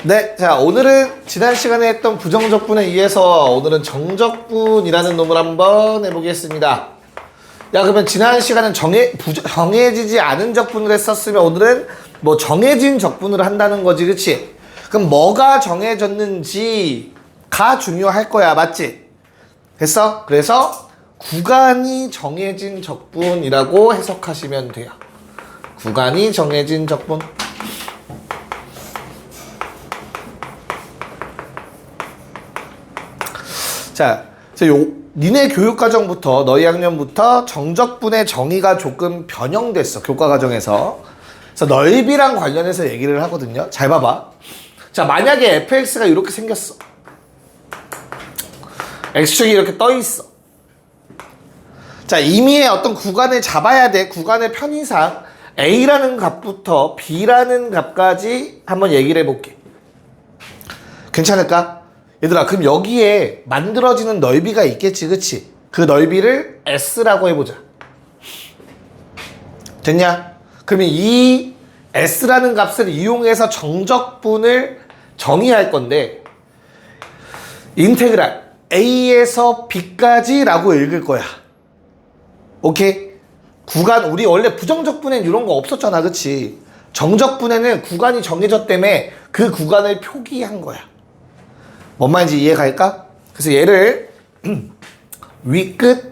네, 자 오늘은 지난 시간에 했던 부정적분에 의해서 오늘은 정적분이라는 놈을 한번 해보겠습니다. 야, 그러면 지난 시간은 정해지지 않은 적분을 했었으면 오늘은 뭐 정해진 적분을 한다는 거지, 그치? 그럼 뭐가 정해졌는지가 중요할 거야, 맞지? 됐어? 그래서 구간이 정해진 적분이라고 해석하시면 돼요. 구간이 정해진 적분. 자, 니네 교육과정부터 너희 학년부터 정적분의 정의가 조금 변형됐어, 교과과정에서. 그래서 넓이랑 관련해서 얘기를 하거든요. 잘 봐봐. 자, 만약에 fx가 이렇게 생겼어. x축이 이렇게 떠 있어. 자, 임의의 어떤 구간을 잡아야 돼. 구간의 편의상 a라는 값부터 b라는 값까지 한번 얘기를 해볼게. 괜찮을까? 얘들아, 그럼 여기에 만들어지는 넓이가 있겠지, 그치? 그 넓이를 S라고 해보자. 됐냐? 그러면 이 S라는 값을 이용해서 정적분을 정의할 건데, 인테그랄 A에서 B까지 라고 읽을 거야. 오케이? 구간, 우리 원래 부정적분에는 이런 거 없었잖아, 그치? 정적분에는 구간이 정해졌다며 그 구간을 표기한 거야. 뭔 말인지 이해갈까? 그래서 얘를 위끝,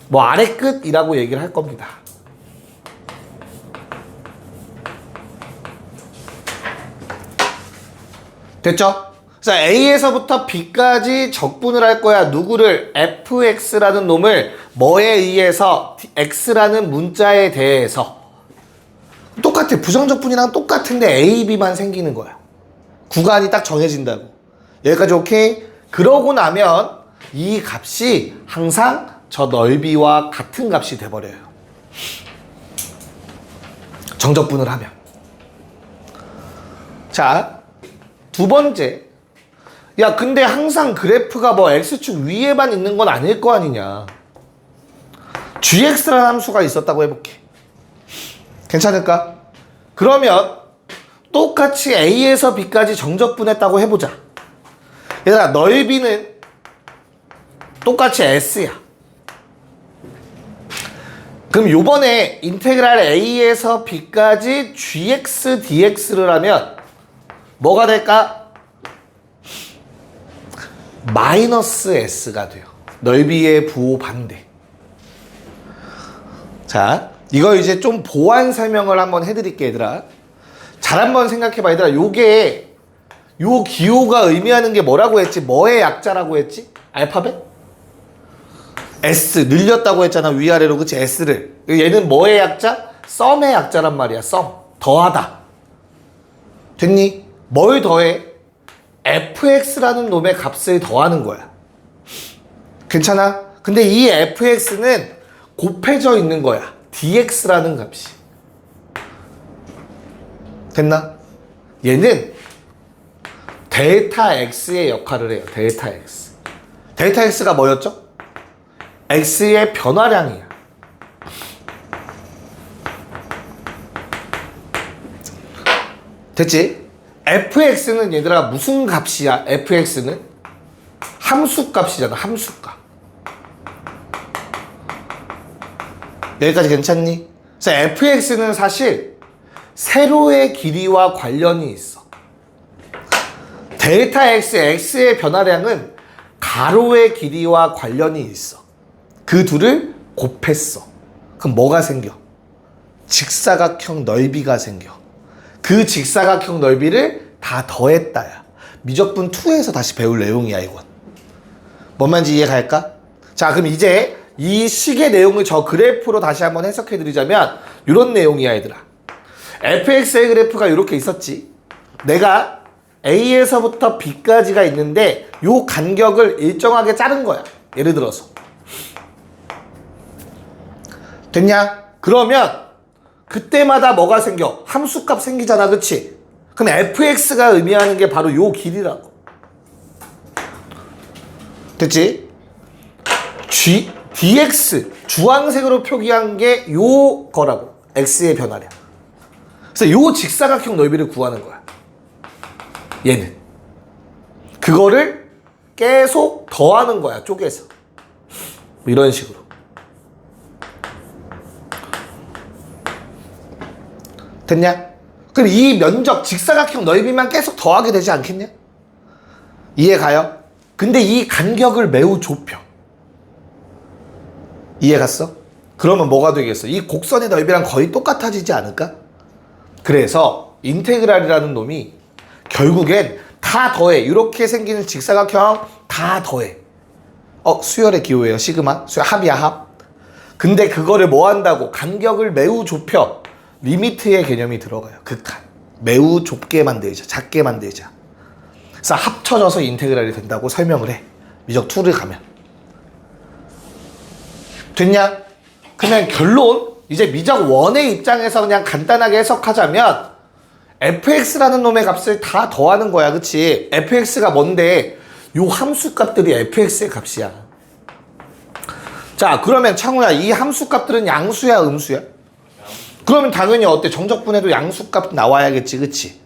뭐 아래끝이라고 얘기를 할 겁니다. 됐죠? 자, A에서부터 B까지 적분을 할 거야. 누구를? fx라는 놈을 뭐에 의해서? x라는 문자에 대해서. 똑같아. 부정적분이랑 똑같은데 A, B만 생기는 거야. 구간이 딱 정해진다고. 여기까지 오케이? 그러고 나면 이 값이 항상 저 넓이와 같은 값이 돼버려요. 정적분을 하면. 자, 두 번째. 야, 근데 항상 그래프가 뭐 x축 위에만 있는 건 아닐 거 아니냐. gx라는 함수가 있었다고 해볼게. 괜찮을까? 그러면 똑같이 a에서 b까지 정적분했다고 해보자. 얘들아, 넓이는 똑같이 S야. 그럼 요번에 인테그랄 A에서 B까지 GX DX를 하면 뭐가 될까? 마이너스 S가 돼요. 넓이의 부호 반대. 자, 이거 이제 좀 보완 설명을 한번 해드릴게, 얘들아. 잘 한번 생각해봐, 얘들아. 요게 요 기호가 의미하는 게 뭐라고 했지? 뭐의 약자라고 했지? 알파벳? S 늘렸다고 했잖아, 위아래로. 그치? S를. 얘는 뭐의 약자? 썸의 약자란 말이야. 썸. 더하다. 됐니? 뭘 더해? fx라는 놈의 값을 더하는 거야. 괜찮아? 근데 이 fx는 곱해져 있는 거야. dx라는 값이. 됐나? 얘는 델타 x의 역할을 해요. 델타 x. 델타 x가 뭐였죠? x의 변화량이야. 됐지? fx는 얘들아 무슨 값이야? fx는 함수 값이잖아. 함수 값. 여기까지 괜찮니? 그래서 fx는 사실 세로의 길이와 관련이 있어. 델타 x, x의 변화량은 가로의 길이와 관련이 있어. 그 둘을 곱했어. 그럼 뭐가 생겨? 직사각형 넓이가 생겨. 그 직사각형 넓이를 다 더했다야. 미적분 2에서 다시 배울 내용이야, 이건. 뭔 말인지 이해갈까? 자, 그럼 이제 이 식의 내용을 저 그래프로 다시 한번 해석해드리자면 이런 내용이야, 얘들아. fx의 그래프가 이렇게 있었지. 내가 A에서부터 B까지가 있는데 요 간격을 일정하게 자른 거야. 예를 들어서. 됐냐? 그러면 그때마다 뭐가 생겨? 함수값 생기잖아, 그치? 그럼 fx가 의미하는 게 바로 요 길이라고. 됐지? dx 주황색으로 표기한 게 요 거라고. x의 변화량. 그래서 요 직사각형 넓이를 구하는 거야. 얘는. 그거를 계속 더하는 거야, 쪼개서. 이런 식으로. 됐냐? 그럼 이 면적, 직사각형 넓이만 계속 더하게 되지 않겠냐? 이해 가요? 근데 이 간격을 매우 좁혀. 이해 갔어? 그러면 뭐가 되겠어? 이 곡선의 넓이랑 거의 똑같아지지 않을까? 그래서 인테그랄이라는 놈이 결국엔 다 더해. 이렇게 생기는 직사각형 다 더해. 수열의 기호예요. 시그마. 수열 합이야, 합. 근데 그거를 뭐 한다고? 간격을 매우 좁혀. 리미트의 개념이 들어가요. 극한. 매우 좁게 만들자. 작게 만들자. 그래서 합쳐져서 인테그랄이 된다고 설명을 해. 미적 2를 가면. 됐냐? 그냥 결론. 이제 미적 1의 입장에서 그냥 간단하게 해석하자면 fx라는 놈의 값을 다 더하는 거야. 그치? fx가 뭔데? 요 함수 값들이 fx의 값이야. 자, 그러면 창우야, 이 함수 값들은 양수야, 음수야? 그러면 당연히 어때? 정적분해도 양수 값 나와야겠지. 그치?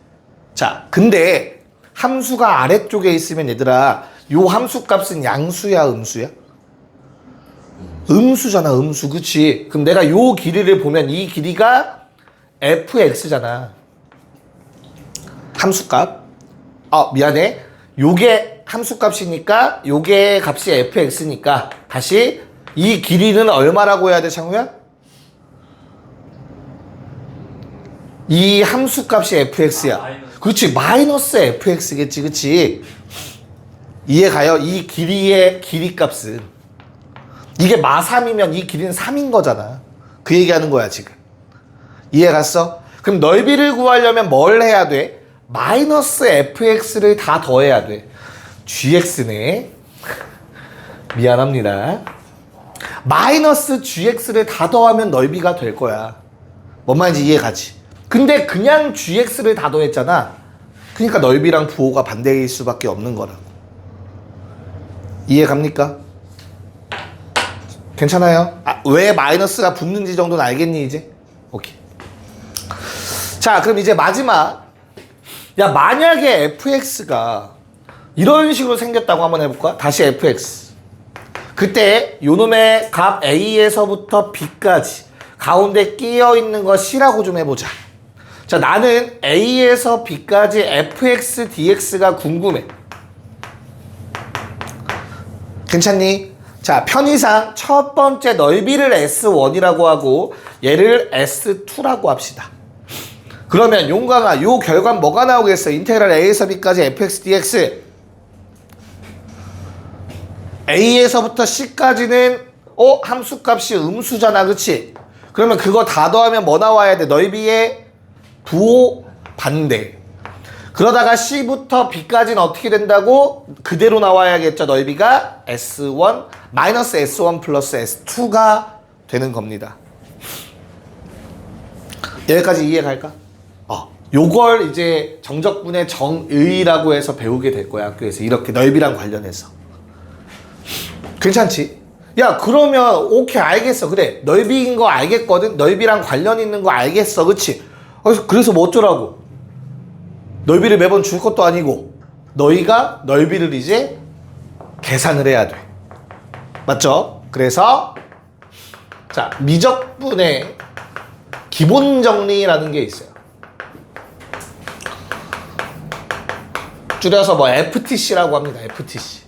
자, 근데 함수가 아래쪽에 있으면 얘들아, 요 함수 값은 양수야, 음수야? 음수잖아, 음수. 그치? 그럼 내가 요 길이를 보면 이 길이가 fx잖아. 함수값. 미안해. 요게 함수값이니까 요게 값이 fx니까 다시 이 길이는 얼마라고 해야 돼, 창우야? 이 함수값이 fx야. 그렇지. 마이너스 fx겠지. 그치? 이해 가요? 이 길이의 길이값은 이게 마3이면 이 길이는 3인 거잖아. 그 얘기하는 거야 지금. 이해 갔어? 그럼 넓이를 구하려면 뭘 해야 돼? 마이너스 fx를 다 더해야 돼. gx네. 미안합니다. 마이너스 gx를 다 더하면 넓이가 될 거야. 뭔 말인지 이해 가지? 근데 그냥 gx를 다 더했잖아. 그러니까 넓이랑 부호가 반대일 수밖에 없는 거라고. 이해 갑니까? 괜찮아요? 왜 마이너스가 붙는지 정도는 알겠니 이제? 오케이. 자, 그럼 이제 마지막. 야, 만약에 fx가 이런 식으로 생겼다고 한번 해볼까? 다시 fx. 그때 요놈의 값 a에서부터 b까지 가운데 끼어있는 거 c라고 좀 해보자. 자, 나는 a에서 b까지 fx dx가 궁금해. 괜찮니? 자, 편의상 첫 번째 넓이를 S1이라고 하고 얘를 S2라고 합시다. 그러면 용광아, 요 결과는 뭐가 나오겠어? 인테그랄 a에서 b까지 fx dx. a에서부터 c까지는 함수값이 음수잖아. 그치? 그러면 그거 다 더하면 뭐 나와야 돼? 넓이의 부호 반대. 그러다가 c부터 b까지는 어떻게 된다고? 그대로 나와야겠죠. 넓이가 s1 마이너스 s1 플러스 s2가 되는 겁니다. 여기까지 이해갈까? 요걸 이제 정적분의 정의라고 해서 배우게 될 거야. 학교에서 이렇게 넓이랑 관련해서. 괜찮지? 야, 그러면 오케이, 알겠어. 그래, 넓이인 거 알겠거든. 넓이랑 관련 있는 거 알겠어. 그치? 그래서 뭐 어쩌라고? 넓이를 매번 줄 것도 아니고 너희가 넓이를 이제 계산을 해야 돼. 맞죠? 그래서 자, 미적분의 기본 정리라는 게 있어요. 줄여서 뭐 FTC라고 합니다. FTC.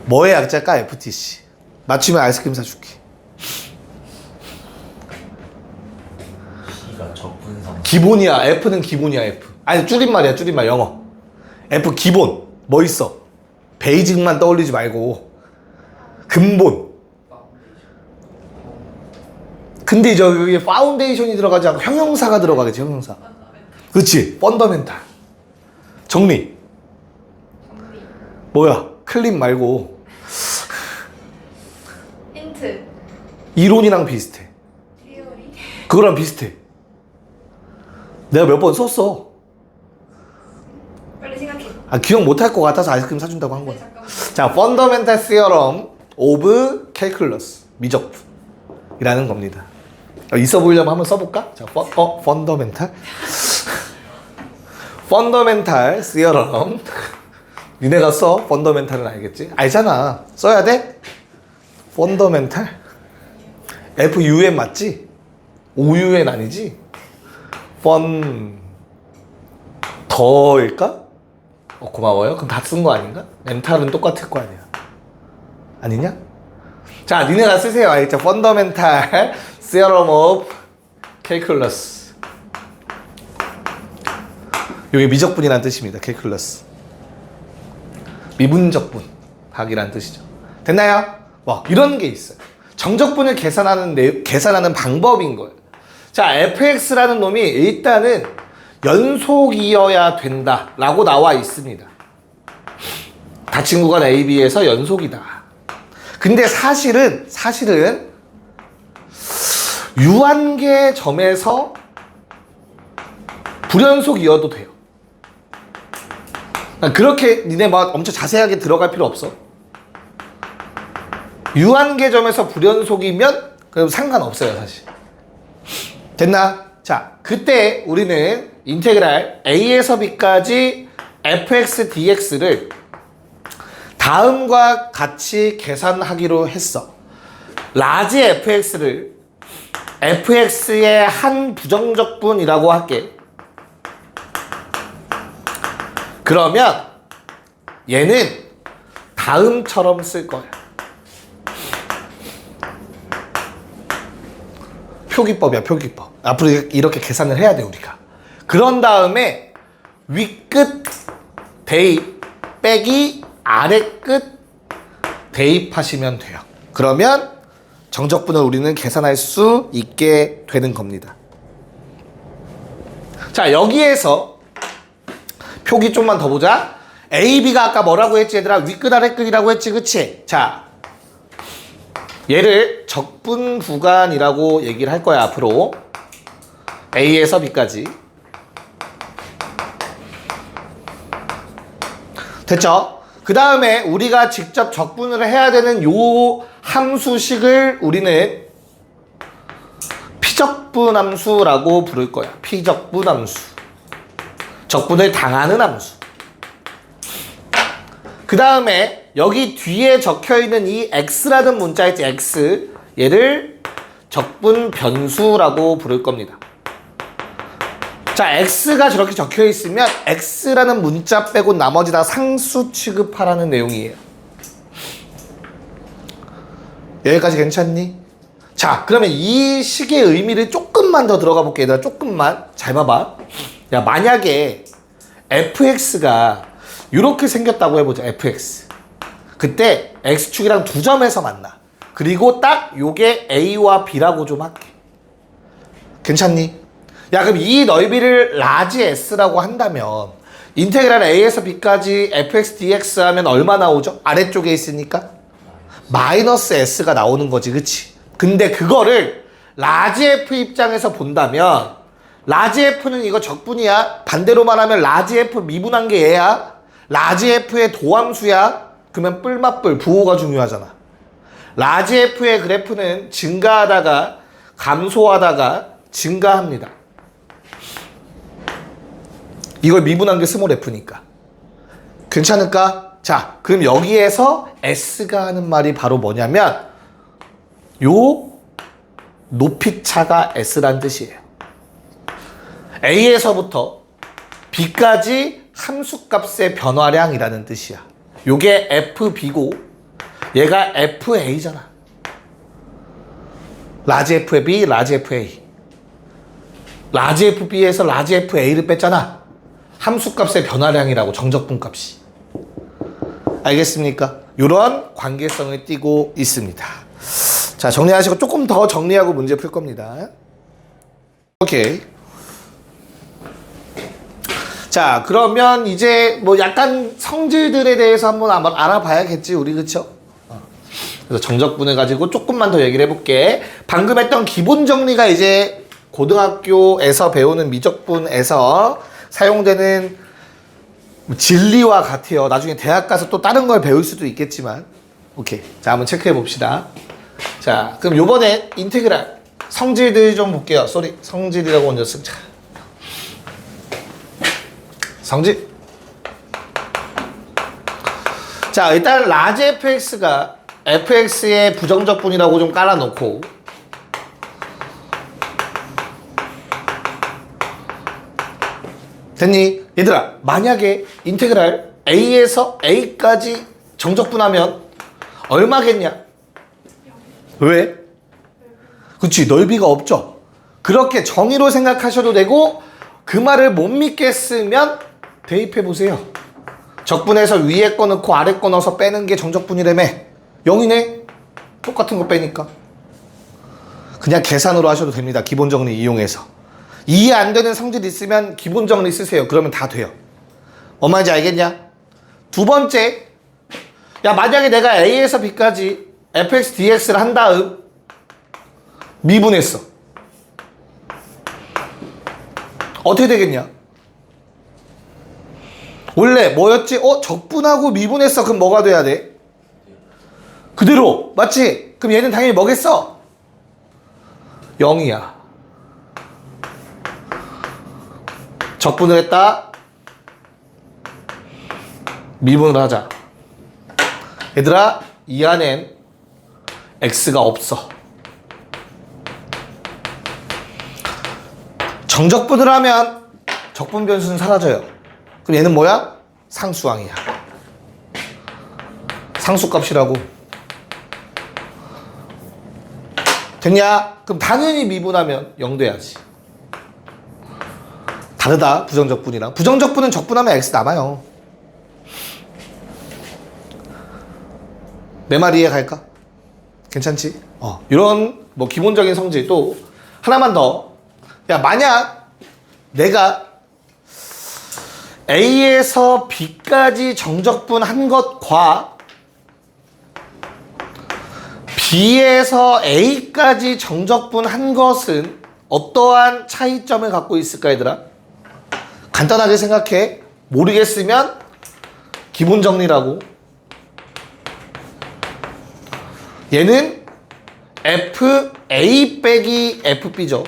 뭐의 약자일까? FTC. 맞추면 아이스크림 사줄게. 기본이야. F는 기본이야. F. 아니, 줄임말이야. 줄임말. 영어. F 기본. 뭐 있어? 베이직만 떠올리지 말고 근본. 근데 여기 파운데이션이 들어가지 않고 형용사가 들어가겠지. 형용사. 그치? 펀더멘탈. 정리. 뭐야? 클립 말고 힌트. 이론이랑 비슷해. 티오리. 그거랑 비슷해. 내가 몇 번 썼어. 빨리 생각해. 기억 못할 것 같아서 아이스크림 사준다고 한 거야. 잠깐만. 자, 펀더멘탈 시어럼 오브 캘큘러스. 미적분이라는 겁니다. 있어 보이려면 한번 써볼까? 자, 펀더멘탈. 펀더멘탈 시어럼. 니네가 써. 펀더멘탈은 알겠지? 알잖아. 써야 돼? 펀더멘탈? FUN 맞지? OUN 아니지? 더일까? 고마워요. 그럼 다 쓴 거 아닌가? 멘탈은 똑같을 거 아니야. 아니냐? 자, 니네가 쓰세요. 알겠죠? 펀더멘탈 Theorem of Calculus. 이게 미적분이라는 뜻입니다. Calculus. 미분적분 학이라는 뜻이죠. 됐나요? 와, 이런 게 있어요. 정적분을 계산하는 방법인 거예요. 자, fx라는 놈이 일단은 연속이어야 된다라고 나와 있습니다. 다친구간 AB에서 연속이다. 근데 사실은 유한계 점에서 불연속이어도 돼요. 그렇게 니네 막 엄청 자세하게 들어갈 필요 없어. 유한계 점에서 불연속이면 그럼 상관없어요, 사실. 됐나? 자, 그때 우리는 인테그랄 a에서 b까지 fx dx를 다음과 같이 계산하기로 했어. 라지 fx를 fx의 한 부정적분이라고 할게. 그러면 얘는 다음처럼 쓸 거야. 표기법이야, 표기법. 앞으로 이렇게 계산을 해야 돼, 우리가. 그런 다음에 윗끝 대입 빼기 아래끝 대입하시면 돼요. 그러면 정적분을 우리는 계산할 수 있게 되는 겁니다. 자, 여기에서 표기 좀만 더 보자. A, B가 아까 뭐라고 했지, 얘들아? 윗끝 아래끝이라고 했지, 그치? 자, 얘를 적분 구간이라고 얘기를 할 거야, 앞으로. A에서 B까지. 됐죠? 그 다음에 우리가 직접 적분을 해야 되는 요 함수식을 우리는 피적분 함수라고 부를 거야. 피적분 함수. 적분을 당하는 함수. 그 다음에 여기 뒤에 적혀있는 이 x라는 문자 있지, x. 얘를 적분 변수라고 부를 겁니다. 자, x가 저렇게 적혀있으면 x라는 문자 빼고 나머지 다 상수 취급하라는 내용이에요. 여기까지 괜찮니? 자, 그러면 이 식의 의미를 조금만 더 들어가 볼게, 얘들아. 조금만. 잘 봐봐. 야, 만약에 fx가 이렇게 생겼다고 해보자, fx. 그때 x축이랑 두 점에서 만나. 그리고 딱 요게 a와 b라고 좀 할게. 괜찮니? 야, 그럼 이 넓이를 라지 s라고 한다면 인테그랄 a에서 b까지 fx dx 하면 얼마 나오죠? 아래쪽에 있으니까 마이너스 s가 나오는 거지, 그치? 근데 그거를 라지 f 입장에서 본다면 라지 f는 이거 적분이야. 반대로 말하면 라지 f 미분한 게 얘야. 라지 f의 도함수야. 그러면 뿔맛뿔 부호가 중요하잖아. 라지 f의 그래프는 증가하다가 감소하다가 증가합니다. 이걸 미분한 게 스몰 f니까. 괜찮을까? 자, 그럼 여기에서 s가 하는 말이 바로 뭐냐면 요 높이차가 s란 뜻이에요. a에서부터 b까지 함수값의 변화량이라는 뜻이야. 요게 fb고 얘가 fa잖아. 라지 fb, 라지 fa. 라지 fb에서 라지 fa를 뺐잖아. 함수값의 변화량이라고, 정적분 값이. 알겠습니까? 요런 관계성을 띠고 있습니다. 자, 정리하시고 조금 더 정리하고 문제 풀 겁니다. 오케이. 자, 그러면 이제 뭐 약간 성질들에 대해서 한번 알아봐야겠지, 우리, 그쵸? 그래서 정적분을 가지고 조금만 더 얘기를 해볼게. 방금 했던 기본 정리가 이제 고등학교에서 배우는 미적분에서 사용되는 진리와 같아요. 나중에 대학 가서 또 다른 걸 배울 수도 있겠지만. 오케이. 자, 한번 체크해 봅시다. 자, 그럼 요번에 인테그랄 성질들 좀 볼게요. 쏘리. 성질이라고 먼저 쓰자. 성질. 자, 일단 라지 fx가 fx의 부정적분이라고 좀 깔아놓고 됐니? 얘들아, 만약에 인테그랄 a에서 a까지 정적분하면 얼마겠냐? 왜? 그치, 넓이가 없죠. 그렇게 정의로 생각하셔도 되고 그 말을 못 믿겠으면 대입해 보세요. 적분해서 위에 거 넣고 아래 거 넣어서 빼는 게 정적분이라며. 0이네? 똑같은 거 빼니까. 그냥 계산으로 하셔도 됩니다. 기본 정리 이용해서. 이해 안 되는 성질 있으면 기본 정리 쓰세요. 그러면 다 돼요. 뭔 말인지 알겠냐? 두 번째, 야, 만약에 내가 A에서 B까지 fx dx를 한 다음 미분했어. 어떻게 되겠냐? 원래 뭐였지? 적분하고 미분했어. 그럼 뭐가 돼야 돼? 그대로. 맞지? 그럼 얘는 당연히 뭐겠어? 0이야. 적분을 했다. 미분을 하자. 얘들아, 이 안엔 x가 없어. 정적분을 하면 적분 변수는 사라져요. 그럼 얘는 뭐야? 상수항이야. 상수값이라고. 됐냐? 그럼 당연히 미분하면 0 돼야지. 다르다, 부정적분이랑. 부정적분은 적분하면 x 남아요. 내 말 이해 갈까? 괜찮지? 이런 뭐 기본적인 성질. 또 하나만 더. 야, 만약 내가 A에서 B까지 정적분 한 것과 B에서 A까지 정적분 한 것은 어떠한 차이점을 갖고 있을까, 얘들아? 간단하게 생각해. 모르겠으면 기본 정리라고. 얘는 FA 빼기 FB죠.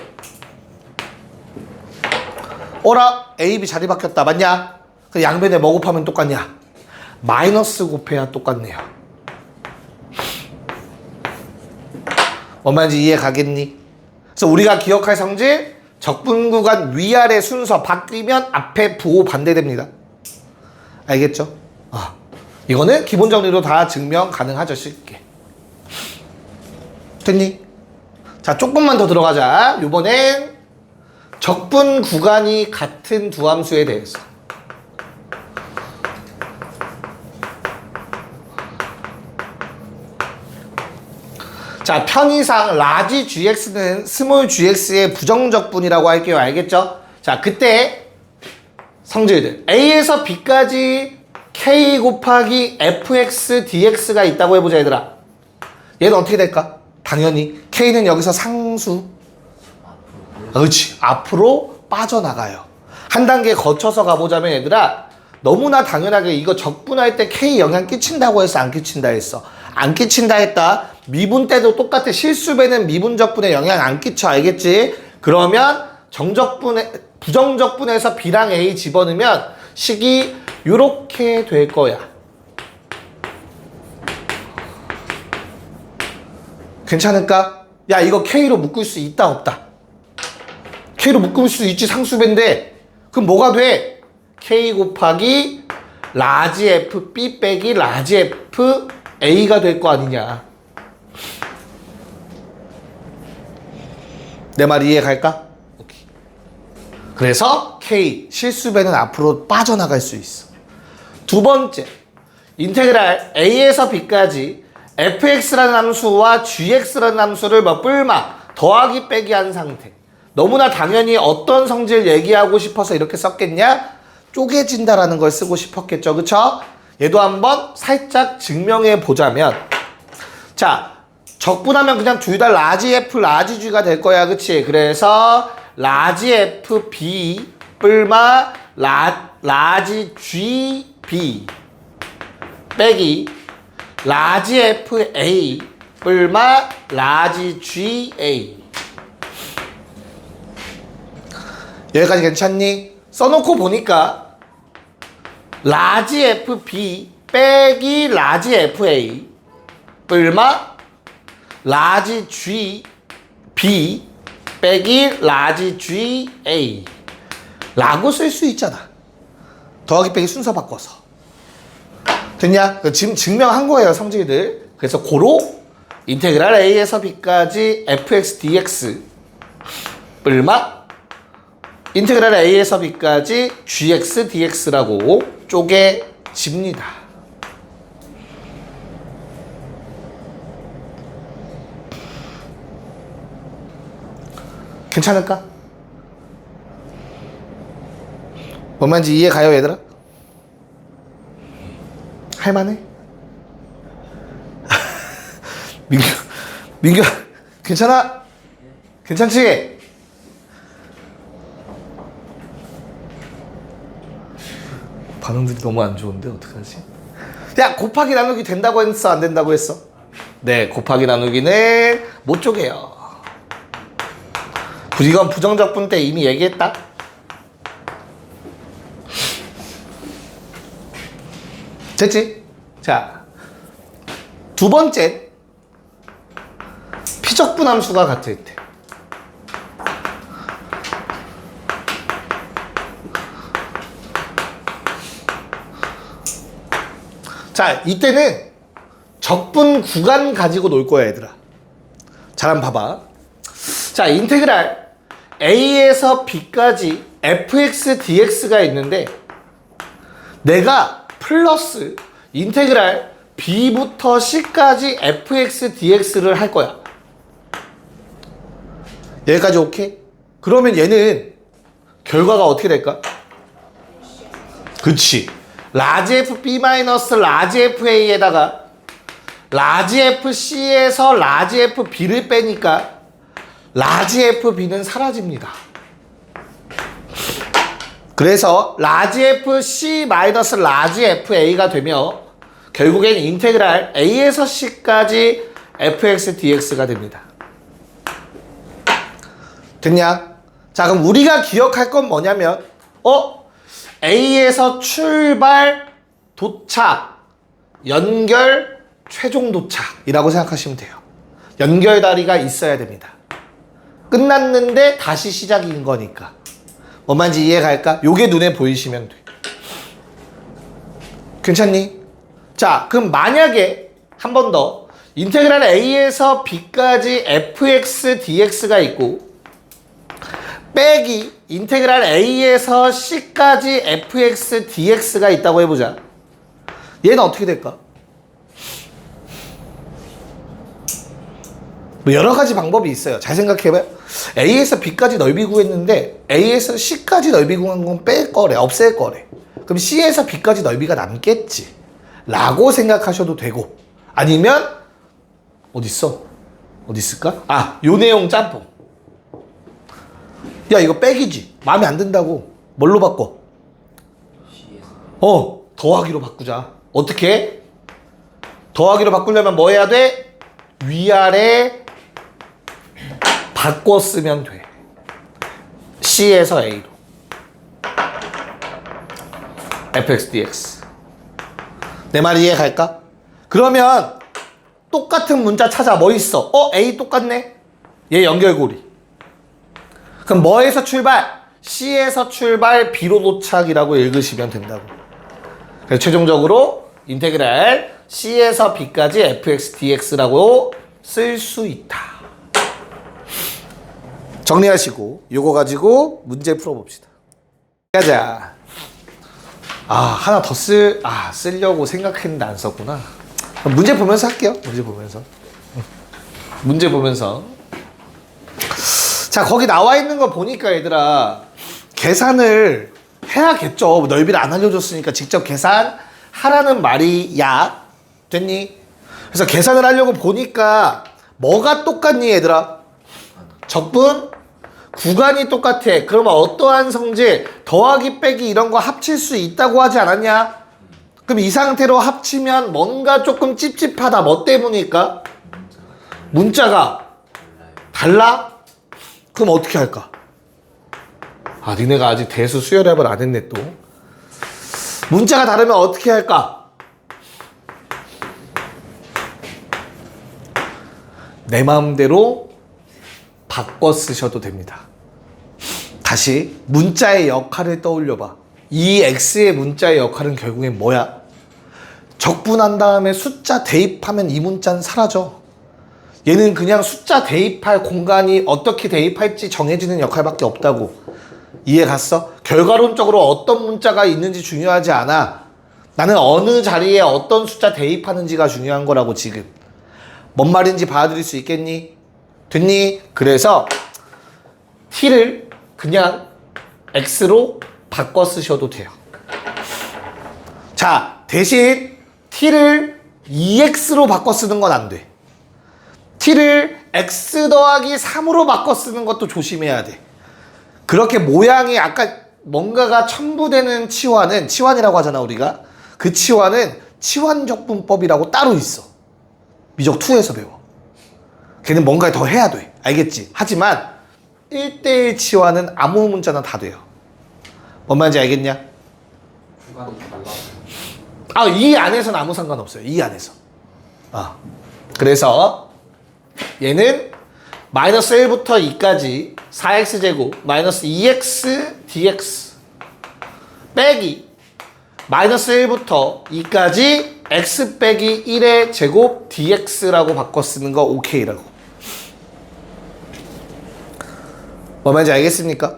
어라? A, B 자리 바뀌었다. 맞냐? 그 양변에 뭐 곱하면 똑같냐? 마이너스 곱해야 똑같네요. 뭔 말인지 이해 가겠니? 그래서 우리가 기억할 성질, 적분 구간 위아래 순서 바뀌면 앞에 부호 반대됩니다. 알겠죠? 이거는 기본 정리로 다 증명 가능하죠, 쉽게. 됐니? 자, 조금만 더 들어가자. 이번엔 적분 구간이 같은 두 함수에 대해서. 자, 편의상 라지 gx는 스몰 gx의 부정적분이라고 할게요. 알겠죠? 자, 그때 성질들 a에서 b까지 k 곱하기 fx dx가 있다고 해보자, 얘들아. 얘는 어떻게 될까? 당연히 k는 여기서 상수. 그렇지. 앞으로 빠져나가요. 한 단계 거쳐서 가보자면, 얘들아, 너무나 당연하게 이거 적분할 때 k 영향 끼친다고 했어, 안 끼친다 했어? 안 끼친다 했다. 미분 때도 똑같아. 실수배는 미분 적분에 영향 안 끼쳐. 알겠지? 그러면 부정적분에서 b랑 a 집어넣으면 식이 요렇게 될 거야. 괜찮을까? 야, 이거 k로 묶을 수 있다, 없다? k로 묶을 수 있지, 상수배인데. 그럼 뭐가 돼? k 곱하기 라지 fb 빼기 라지 f a가 될 거 아니냐. 내 말 이해 갈까? 오케이. 그래서 k 실수배는 앞으로 빠져나갈 수 있어. 두 번째, 인테그랄 a에서 b까지 fx라는 함수와 gx라는 함수를 뿔마 더하기 빼기 한 상태. 너무나 당연히 어떤 성질 얘기하고 싶어서 이렇게 썼겠냐? 쪼개진다라는 걸 쓰고 싶었겠죠. 그쵸? 얘도 한번 살짝 증명해 보자면, 자, 적분하면 그냥 둘 다 라지 F, 라지 G가 될 거야. 그치? 그래서 라지 F, B 뿔마 라지 G, B 빼기 라지 F, A 뿔마 라지 G, A. 여기까지 괜찮니? 써놓고 보니까 라지 FB 빼기 라지 FA 얼마? 라지 GB 빼기 라지 GA 라고 쓸 수 있잖아. 더하기 빼기 순서 바꿔서. 됐냐? 지금 증명한 거예요, 성질들. 그래서 고로 인테그랄 A에서 B까지 fx dx 얼마? 인테그랄 A에서 B까지 gx dx라고 쪼개집니다. 괜찮을까? 뭔 말인지 이해 가요, 얘들아? 할만해? 민규, 괜찮아? 괜찮지? 반응들이 너무 안 좋은데 어떡하지? 야, 곱하기 나누기 된다고 했어, 안 된다고 했어? 네, 곱하기 나누기는 못 쪼개요. 이건 부정적분 때 이미 얘기했다. 됐지? 자, 두 번째 피적분 함수가 같을 때. 자, 이때는 적분 구간 가지고 놀 거야, 얘들아. 잘 한번 봐봐. 자, 인테그랄 A에서 B까지 fx dx가 있는데 내가 플러스 인테그랄 B부터 C까지 fx dx를 할 거야. 여기까지 오케이? 그러면 얘는 결과가 어떻게 될까? 그치. 라지 FB 마이너스 라지 FA에다가 라지 FC에서 라지 FB를 빼니까 라지 FB는 사라집니다. 그래서 라지 FC 마이너스 라지 FA가 되며 결국엔 인테그랄 A에서 C까지 fx dx가 됩니다. 됐냐? 자, 그럼 우리가 기억할 건 뭐냐면 A에서 출발, 도착, 연결, 최종 도착이라고 생각하시면 돼요. 연결다리가 있어야 됩니다. 끝났는데 다시 시작인 거니까. 뭔 말인지 이해 갈까? 요게 눈에 보이시면 돼. 괜찮니? 자, 그럼 만약에 한 번 더 인테그랄 A에서 B까지 fx dx가 있고 빼기 인테그랄 A에서 C까지 fx dx가 있다고 해보자. 얘는 어떻게 될까? 뭐 여러 가지 방법이 있어요. 잘 생각해봐요. A에서 B까지 넓이 구했는데 A에서 C까지 넓이 구한 건 뺄 거래, 없앨 거래. 그럼 C에서 B까지 넓이가 남겠지 라고 생각하셔도 되고, 아니면 어디 있어? 어디 있을까? 아, 요 내용 짬뽕. 야, 이거 빼기지. 마음에 안 든다고. 뭘로 바꿔? 더하기로 바꾸자. 어떻게? 더하기로 바꾸려면 뭐 해야 돼? 위아래 바꿔 쓰면 돼. C에서 A로. fx dx. 내 말 이해 갈까? 그러면 똑같은 문자 찾아. 뭐 있어? A 똑같네? 얘 연결고리. 그럼 뭐에서 출발? C에서 출발, B로 도착이라고 읽으시면 된다고. 그래서 최종적으로 인테그랄 C에서 B까지 fx dx라고 쓸 수 있다. 정리하시고 요거 가지고 문제 풀어봅시다. 가자. 하나 더 쓰려고 생각했는데 안 썼구나. 문제 보면서 할게요. 문제 보면서. 자, 거기 나와 있는 거 보니까 얘들아 계산을 해야겠죠. 넓이를 안 알려줬으니까 직접 계산하라는 말이야. 됐니? 그래서 계산을 하려고 보니까 뭐가 똑같니 얘들아? 적분 구간이 똑같아. 그러면 어떠한 성질 더하기 빼기 이런 거 합칠 수 있다고 하지 않았냐? 그럼 이 상태로 합치면 뭔가 조금 찝찝하다. 뭐 때문일까? 문자가 달라? 그럼 어떻게 할까? 니네가 아직 대수 수열합을 안 했네 또. 문자가 다르면 어떻게 할까? 내 마음대로 바꿔 쓰셔도 됩니다. 다시 문자의 역할을 떠올려봐. 이 x의 문자의 역할은 결국엔 뭐야? 적분한 다음에 숫자 대입하면 이 문자는 사라져. 얘는 그냥 숫자 대입할 공간이 어떻게 대입할지 정해지는 역할밖에 없다고. 이해 갔어? 결과론적으로 어떤 문자가 있는지 중요하지 않아. 나는 어느 자리에 어떤 숫자 대입하는지가 중요한 거라고 지금. 뭔 말인지 받아들일 수 있겠니? 됐니? 그래서 t를 그냥 x로 바꿔 쓰셔도 돼요. 자, 대신 t를 2x로 바꿔 쓰는 건 안 돼. t를 x 더하기 3으로 바꿔 쓰는 것도 조심해야 돼. 그렇게 모양이 아까 뭔가가 첨부되는 치환은, 치환이라고 하잖아 우리가. 그 치환은 치환적분법이라고 따로 있어. 미적 2에서 배워. 걔는 뭔가 더 해야 돼. 알겠지? 하지만 1대1 치환은 아무 문자나 다 돼요. 뭔 말인지 알겠냐? 구간이 달라. 아, 이 안에서는 아무 상관없어요. 이 안에서. 그래서 얘는 마이너스 1부터 2까지 4x제곱 마이너스 2x dx 빼기 마이너스 1부터 2까지 x 빼기 1의 제곱 dx라고 바꿔 쓰는 거 오케이라고. 뭐 말인지 알겠습니까?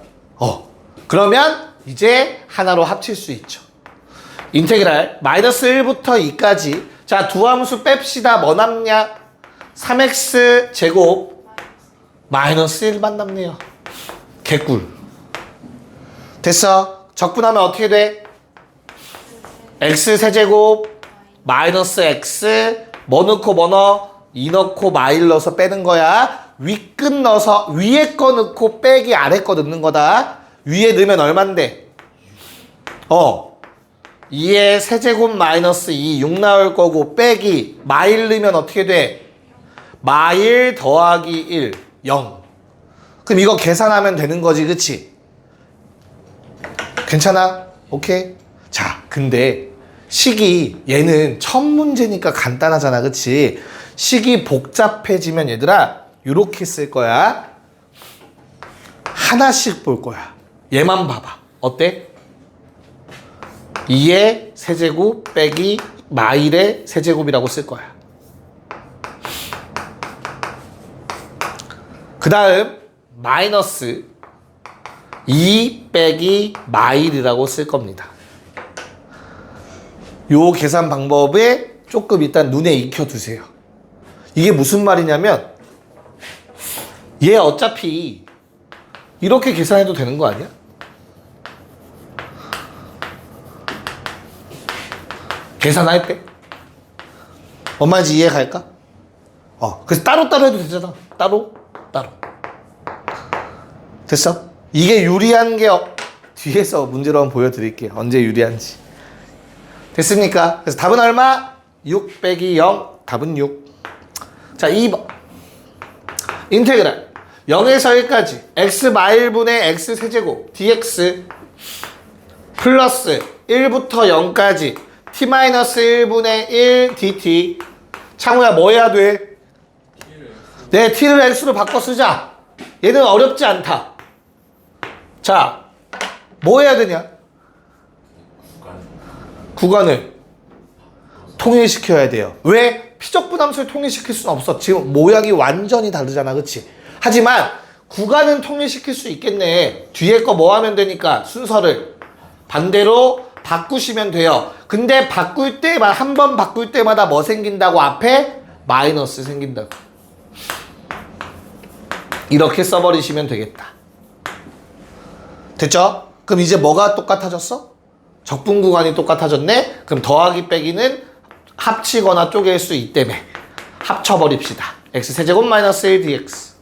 그러면 이제 하나로 합칠 수 있죠. 인테그랄 마이너스 1부터 2까지. 자, 두 함수 뺍시다. 뭐 남냐? 3x 제곱 마이너스 1만 남네요. 개꿀. 됐어. 적분하면 어떻게 돼? x 세제곱 마이너스 x 뭐 넣고 뭐 넣어? 2 넣고 마일 넣어서 빼는 거야. 윗끝 넣어서 위에 거 넣고 빼기 아래 거 넣는 거다. 위에 넣으면 얼만데? 2의 세제곱 마이너스 2 6 나올 거고 빼기 마일 넣으면 어떻게 돼? 마일 더하기 1 0. 그럼 이거 계산하면 되는 거지, 그치? 괜찮아? 오케이? 자, 근데 식이 얘는 첫 문제니까 간단하잖아, 그치? 식이 복잡해지면 얘들아 요렇게 쓸 거야. 하나씩 볼 거야. 얘만 봐봐. 어때? 2의 세제곱 빼기 마일의 세제곱이라고 쓸 거야. 그 다음 마이너스 2 빼기 마일이라고 쓸 겁니다. 요 계산 방법에 조금 일단 눈에 익혀두세요. 이게 무슨 말이냐면 얘 어차피 이렇게 계산해도 되는 거 아니야? 계산할 때? 뭔 말인지 이해 갈까? 그래서 따로따로 해도 되잖아. 따로. 됐어? 이게 유리한 게 뒤에서 문제로 한번 보여드릴게요. 언제 유리한지. 됐습니까? 그래서 답은 얼마? 6 빼기 0. 답은 6. 자, 2번. 인테그랄 0에서 1까지 x 마일분의 x 세제곱 dx 플러스 1부터 0까지 t-1분의 1 dt. 창우야, 뭐 해야 돼? 네, t를 x로 바꿔 쓰자. 얘는 어렵지 않다. 자, 뭐 해야 되냐? 구간을 통일시켜야 돼요. 왜? 피적분함수를 통일시킬 수는 없어. 지금 모양이 완전히 다르잖아, 그치? 하지만 구간은 통일시킬 수 있겠네. 뒤에 거 뭐 하면 되니까 순서를 반대로 바꾸시면 돼요. 근데 바꿀 때마다, 한 번 바꿀 때마다 뭐 생긴다고? 앞에 마이너스 생긴다고. 이렇게 써버리시면 되겠다. 됐죠? 그럼 이제 뭐가 똑같아졌어? 적분 구간이 똑같아졌네? 그럼 더하기 빼기는 합치거나 쪼갤 수 있다며 합쳐버립시다. x 세제곱 마이너스 1 dx.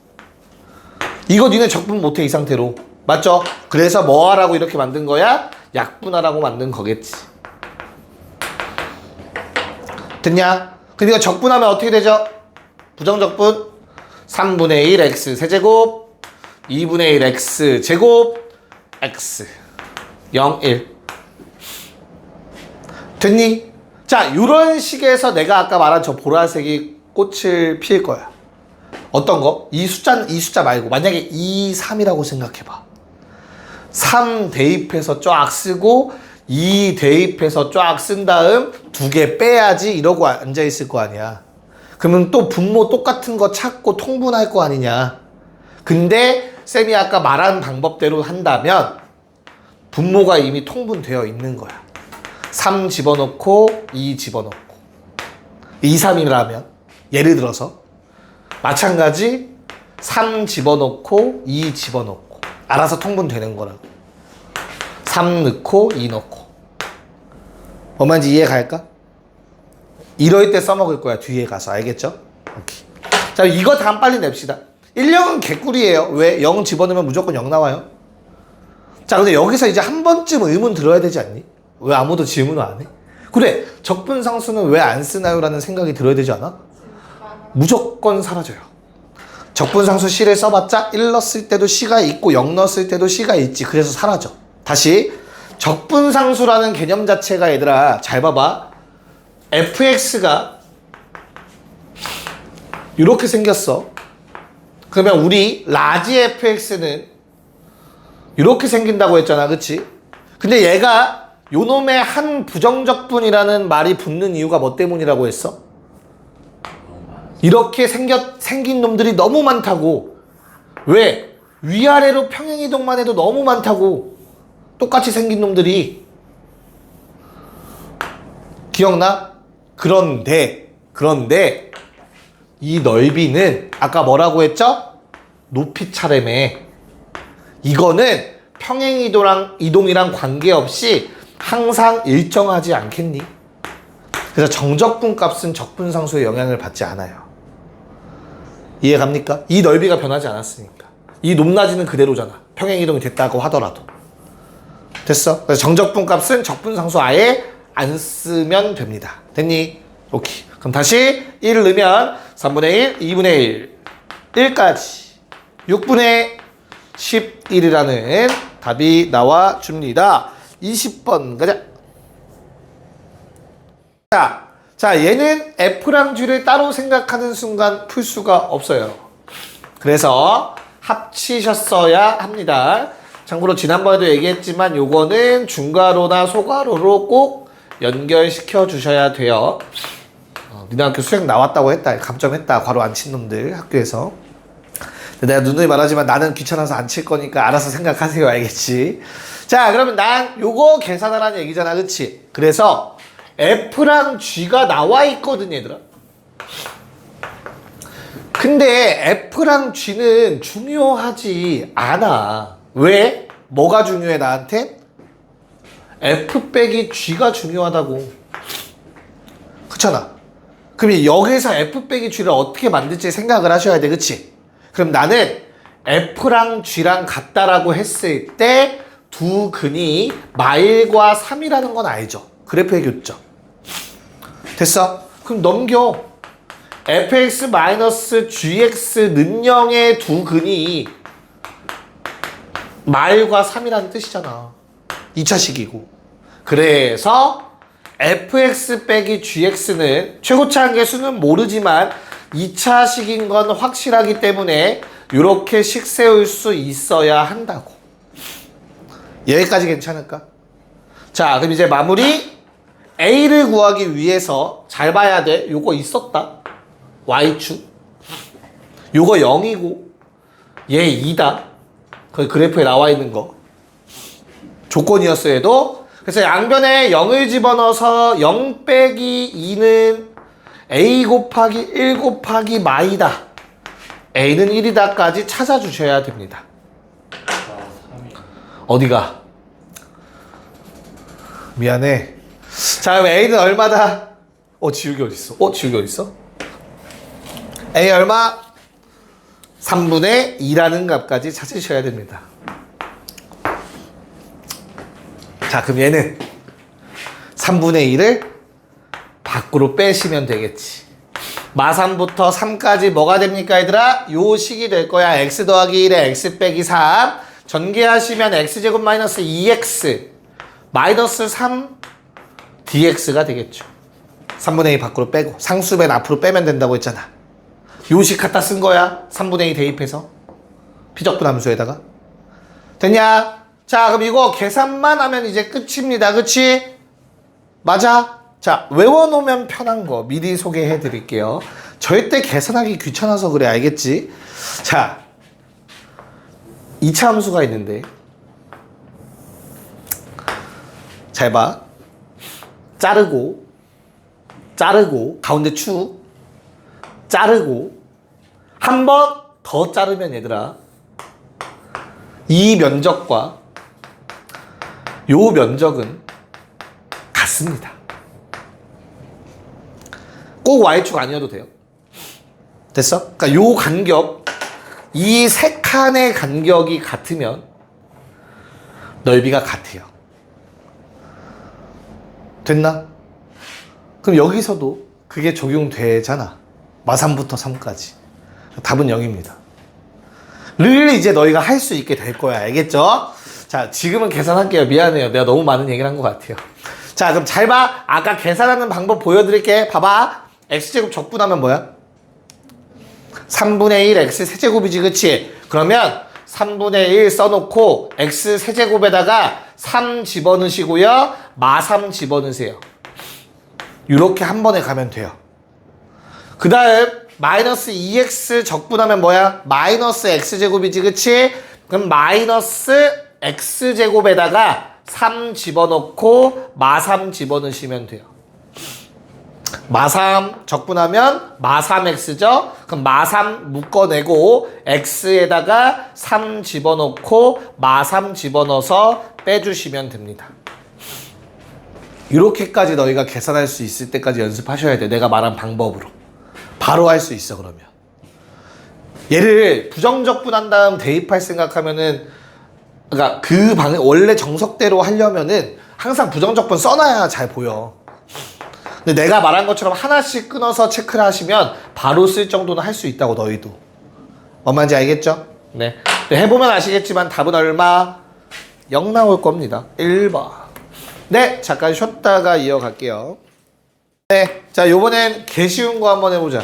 이거 니네 적분 못해, 이 상태로. 맞죠? 그래서 뭐 하라고 이렇게 만든 거야? 약분하라고 만든 거겠지. 됐냐? 그럼 이거 적분하면 어떻게 되죠? 부정적분 3분의 1 x 세제곱 2분의 1 x 제곱 x 0 1. 됐니? 자, 이런 식에서 내가 아까 말한 저 보라색이 꽃을 피울 거야. 어떤 거? 이 숫자 말고 만약에 2, 3이라고 생각해봐. 3 대입해서 쫙 쓰고 2 대입해서 쫙 쓴 다음 2개 빼야지 이러고 앉아있을 거 아니야. 그러면 또 분모 똑같은 거 찾고 통분할 거 아니냐. 근데 쌤이 아까 말한 방법대로 한다면 분모가 이미 통분되어 있는 거야. 3 집어넣고 2 집어넣고 2, 3이라면 예를 들어서 마찬가지 3 집어넣고 2 집어넣고 알아서 통분되는 거라고. 3 넣고 2 넣고 뭔 말인지 이해 갈까? 이럴 때 써먹을 거야 뒤에 가서. 알겠죠? 오케이. 자, 이거 다음 빨리 냅시다. 1령은 개꿀이에요. 왜? 0 집어넣으면 무조건 0 나와요. 자, 근데 여기서 이제 한 번쯤 의문 들어야 되지 않니? 왜 아무도 질문을 안 해? 그래, 적분상수는 왜 안 쓰나요? 라는 생각이 들어야 되지 않아? 무조건 사라져요. 적분상수 C를 써봤자 1 넣었을 때도 C가 있고 0 넣었을 때도 C가 있지. 그래서 사라져. 다시 적분상수라는 개념 자체가 얘들아 잘 봐봐. fx가 이렇게 생겼어. 그러면 우리 라지 fx는 이렇게 생긴다고 했잖아. 그치? 근데 얘가 요놈의 한 부정적분이라는 말이 붙는 이유가 뭐 때문이라고 했어? 이렇게 생긴 놈들이 너무 많다고. 왜? 위아래로 평행이동만 해도 너무 많다고. 똑같이 생긴 놈들이. 기억나? 그런데 이 넓이는 아까 뭐라고 했죠? 높이 차례매. 이거는 평행이동이랑 관계없이 항상 일정하지 않겠니? 그래서 정적분 값은 적분상수의 영향을 받지 않아요. 이해 갑니까? 이 넓이가 변하지 않았으니까. 이 높낮이는 그대로잖아. 평행이동이 됐다고 하더라도. 됐어? 그래서 정적분 값은 적분상수 아예 안 쓰면 됩니다. 됐니? 오케이. 그럼 다시 1을 넣으면 3분의 1, 2분의 1, 1까지 6분의 11이라는 답이 나와 줍니다. 20번 가자. 자, 얘는 F랑 G를 따로 생각하는 순간 풀 수가 없어요. 그래서 합치셨어야 합니다. 참고로 지난번에도 얘기했지만 요거는 중괄호나 소괄호로 꼭 연결시켜 주셔야 돼요. 니네 학교 수행 나왔다고 했다. 감점했다. 괄호 안 친 놈들 학교에서. 내가 누누이 말하지만 나는 귀찮아서 안 칠 거니까 알아서 생각하세요. 알겠지? 자, 그러면 난 요거 계산하라는 얘기잖아. 그치? 그래서 F랑 G가 나와 있거든 얘들아. 근데 F랑 G는 중요하지 않아. 왜? 뭐가 중요해 나한테? F 빼기 G가 중요하다고. 그렇잖아. 그럼 여기서 F 빼기 G를 어떻게 만들지 생각을 하셔야 돼. 그치? 그럼 나는 F랑 G랑 같다라고 했을 때 두 근이 마일과 3이라는 건 알죠? 그래프의 교점. 됐어? 그럼 넘겨. fx-gx는 0의 두 근이 마일과 3이라는 뜻이잖아. 2차식이고. 그래서 fx 빼기 gx는 최고차 한계수는 모르지만 2차식인 건 확실하기 때문에 이렇게 식 세울 수 있어야 한다고. 여기까지 괜찮을까? 자, 그럼 이제 마무리. A를 구하기 위해서 잘 봐야 돼. 요거 있었다. Y축. 요거 0이고 얘 2다. 그 그래프에 나와 있는 거. 조건이었어 얘도. 그래서 양변에 0을 집어넣어서 0 빼기 2는 A 곱하기 1 곱하기 마이다. A는 1이다까지 찾아주셔야 됩니다. 어디가? 미안해. 자, 그럼 A는 얼마다? 지우개 어딨어? 지우개 어딨어? A 얼마? 3분의 2라는 값까지 찾으셔야 됩니다. 자, 그럼 얘는 3분의 2를 밖으로 빼시면 되겠지. 마3부터 3까지 뭐가 됩니까 얘들아? 요 식이 될 거야. x 더하기 1에 x 빼기 3. 전개하시면 x제곱 마이너스 2x 마이너스 3 dx가 되겠죠. 3분의 2 밖으로 빼고 상수배는 앞으로 빼면 된다고 했잖아. 요식 갖다 쓴 거야. 3분의 2 대입해서 피적분 함수에다가. 됐냐? 자, 그럼 이거 계산만 하면 이제 끝입니다. 그치? 맞아? 자, 외워놓으면 편한 거 미리 소개해 드릴게요. 절대 계산하기 귀찮아서 그래. 알겠지? 자, 2차 함수가 있는데 잘 봐. 자르고 가운데 축 자르고 한 번 더 자르면 얘들아 이 면적과 요 면적은 같습니다. 꼭 y축 아니어도 돼요. 됐어? 그러니까 요 간격 이 세 칸의 간격이 같으면 넓이가 같아요. 됐나? 그럼 여기서도 그게 적용되잖아. 마3부터 3까지. 답은 0입니다. 를 이제 너희가 할 수 있게 될 거야. 알겠죠? 자, 지금은 계산할게요. 미안해요. 내가 너무 많은 얘기를 한 것 같아요. 자, 그럼 잘 봐. 아까 계산하는 방법 보여드릴게. 봐봐. x제곱 적분하면 뭐야? 3분의 1 x 세제곱이지. 그치? 그러면 3분의 1 써놓고 x 세제곱에다가 3 집어넣으시고요. 마3 집어넣으세요. 이렇게 한 번에 가면 돼요. 그 다음 마이너스 2x 적분하면 뭐야? 마이너스 x제곱이지. 그치? 그럼 마이너스 x제곱에다가 3 집어넣고 마3 집어넣으시면 돼요. 마3 적분하면 마3x죠? 그럼 마3 묶어내고 x에다가 3 집어넣고 마3 집어넣어서 빼주시면 됩니다. 이렇게까지 너희가 계산할 수 있을 때까지 연습하셔야 돼. 내가 말한 방법으로. 바로 할 수 있어. 그러면 얘를 부정적분한 다음 대입할 생각하면은 그러니까 그 원래 정석대로 하려면은 항상 부정적분 써놔야 잘 보여. 근데 내가 말한 것처럼 하나씩 끊어서 체크를 하시면 바로 쓸 정도는 할 수 있다고. 너희도 뭔 말인지 알겠죠? 네. 해보면 아시겠지만 답은 얼마? 0 나올 겁니다. 1번. 네, 잠깐 쉬었다가 이어갈게요. 네, 자, 요번엔 개 쉬운 거 한번 해보자.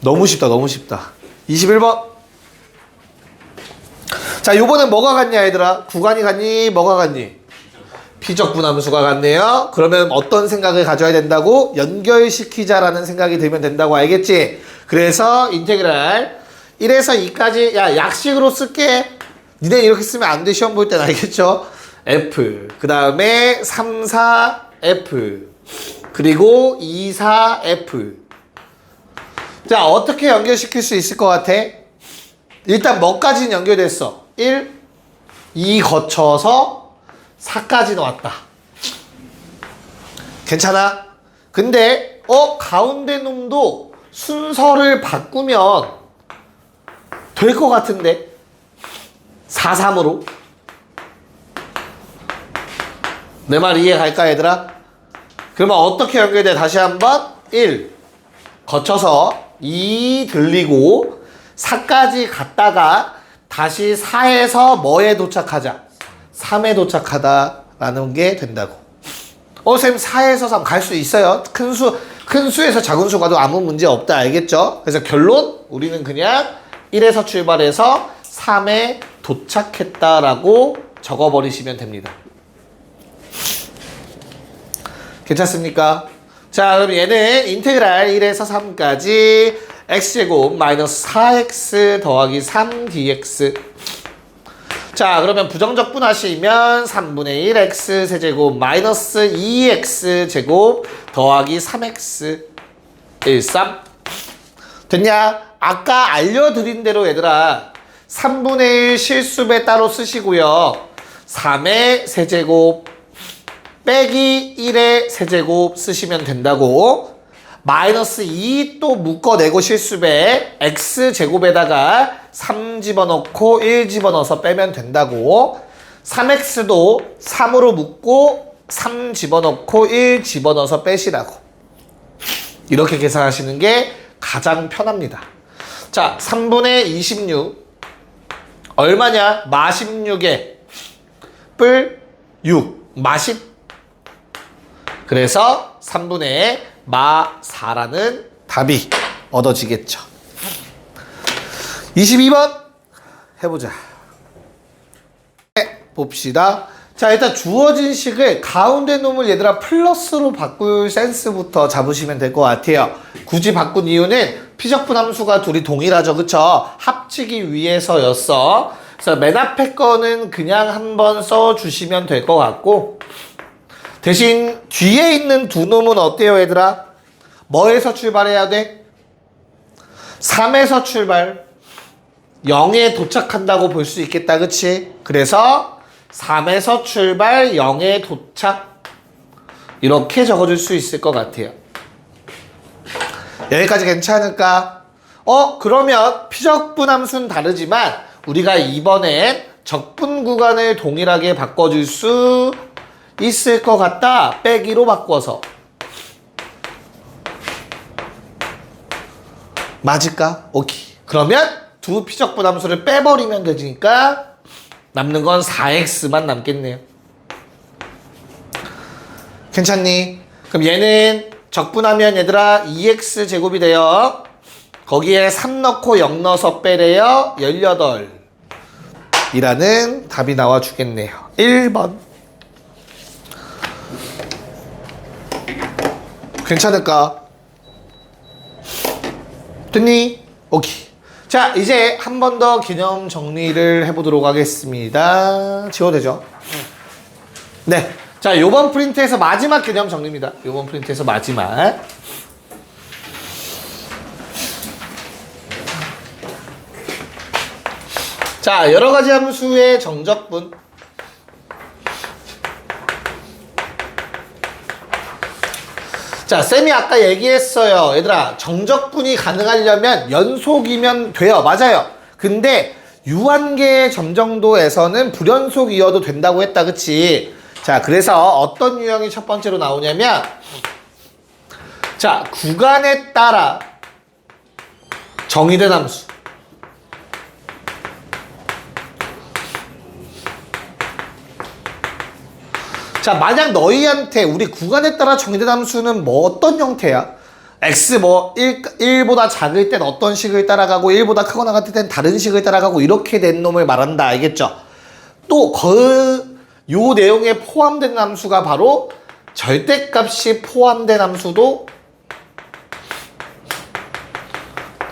너무 쉽다, 너무 쉽다. 21번. 자, 요번엔 뭐가 같냐, 얘들아? 구간이 같니? 뭐가 같니? 피적분함수가 같네요. 그러면 어떤 생각을 가져야 된다고? 연결시키자라는 생각이 들면 된다고. 알겠지? 그래서 인테그랄 1에서 2까지 야, 약식으로 쓸게. 니네 이렇게 쓰면 안 돼. 시험 볼 땐. 알겠죠? F, 그 다음에 3, 4, F, 그리고 2, 4, F. 자, 어떻게 연결시킬 수 있을 것 같아? 일단 뭐까지는 연결됐어? 1, 2 거쳐서 4까지는 왔다. 괜찮아? 근데 가운데 놈도 순서를 바꾸면 될 것 같은데 4, 3으로 내 말 이해 갈까 얘들아? 그러면 어떻게 연결돼? 다시 한번 1 거쳐서 2 들리고 4까지 갔다가 다시 4에서 뭐에 도착하자? 3에 도착하다라는 게 된다고. 쌤 4에서 3 갈 수 있어요. 큰 수에서 작은 수 가도 아무 문제 없다. 알겠죠? 그래서 결론 우리는 그냥 1에서 출발해서 3에 도착했다라고 적어버리시면 됩니다. 괜찮습니까? 자, 그럼 얘는 인테그랄 1에서 3까지 x제곱 마이너스 4x 더하기 3dx. 자, 그러면 부정적분 하시면 3분의 1 x 세제곱 마이너스 2x 제곱 더하기 3x 13. 됐냐? 아까 알려드린 대로 얘들아 3분의 1 실수배 따로 쓰시고요. 3의 세제곱 빼기 1의 세제곱 쓰시면 된다고. 마이너스 2 또 묶어내고 실수배 x제곱에다가 3 집어넣고 1 집어넣어서 빼면 된다고. 3x도 3으로 묶고 3 집어넣고 1 집어넣어서 빼시라고. 이렇게 계산하시는 게 가장 편합니다. 자, 3분의 26 얼마냐? 마 16에 뿔 6 마 10 그래서 3분의 마4라는 답이 얻어지겠죠. 22번 해보자. 봅시다. 자, 일단 주어진 식을 가운데 놈을 얘들아 플러스로 바꿀 센스부터 잡으시면 될 것 같아요. 굳이 바꾼 이유는 피적분 함수가 둘이 동일하죠. 그쵸? 합치기 위해서였어. 그래서 맨 앞에 거는 그냥 한번 써주시면 될 것 같고, 대신 뒤에 있는 두 놈은 어때요, 얘들아? 뭐에서 출발해야 돼? 3에서 출발. 0에 도착한다고 볼 수 있겠다. 그치? 그래서 3에서 출발, 0에 도착. 이렇게 적어줄 수 있을 것 같아요. 여기까지 괜찮을까? 그러면 피적분 함수는 다르지만 우리가 이번엔 적분 구간을 동일하게 바꿔줄 수 있을 것 같다. 빼기로 바꿔서. 맞을까? 오케이. 그러면 두 피적분 함수를 빼버리면 되니까 남는 건 4x만 남겠네요. 괜찮니? 그럼 얘는 적분하면 얘들아 2x 제곱이 돼요. 거기에 3 넣고 0 넣어서 빼래요. 18 이라는 답이 나와 주겠네요. 1번. 괜찮을까? 됐니? 오케이. 자, 이제 한 번 더 개념 정리를 해보도록 하겠습니다. 지워도 되죠? 네. 자, 요번 프린트에서 마지막 개념 정리입니다. 요번 프린트에서 마지막. 자, 여러 가지 함수의 정적분. 자, 쌤이 아까 얘기했어요. 얘들아, 정적분이 가능하려면 연속이면 돼요. 맞아요. 근데 유한계의 점정도에서는 불연속이어도 된다고 했다. 그치? 자, 그래서 어떤 유형이 첫 번째로 나오냐면, 자, 구간에 따라 정의된 함수. 자, 만약 너희한테 우리 구간에 따라 정의된 함수는 뭐 어떤 형태야? x 뭐 1보다 작을 땐 어떤 식을 따라가고 1보다 크거나 같을 땐 다른 식을 따라가고 이렇게 된 놈을 말한다. 알겠죠? 또 요 내용에 포함된 함수가 바로 절대값이 포함된 함수도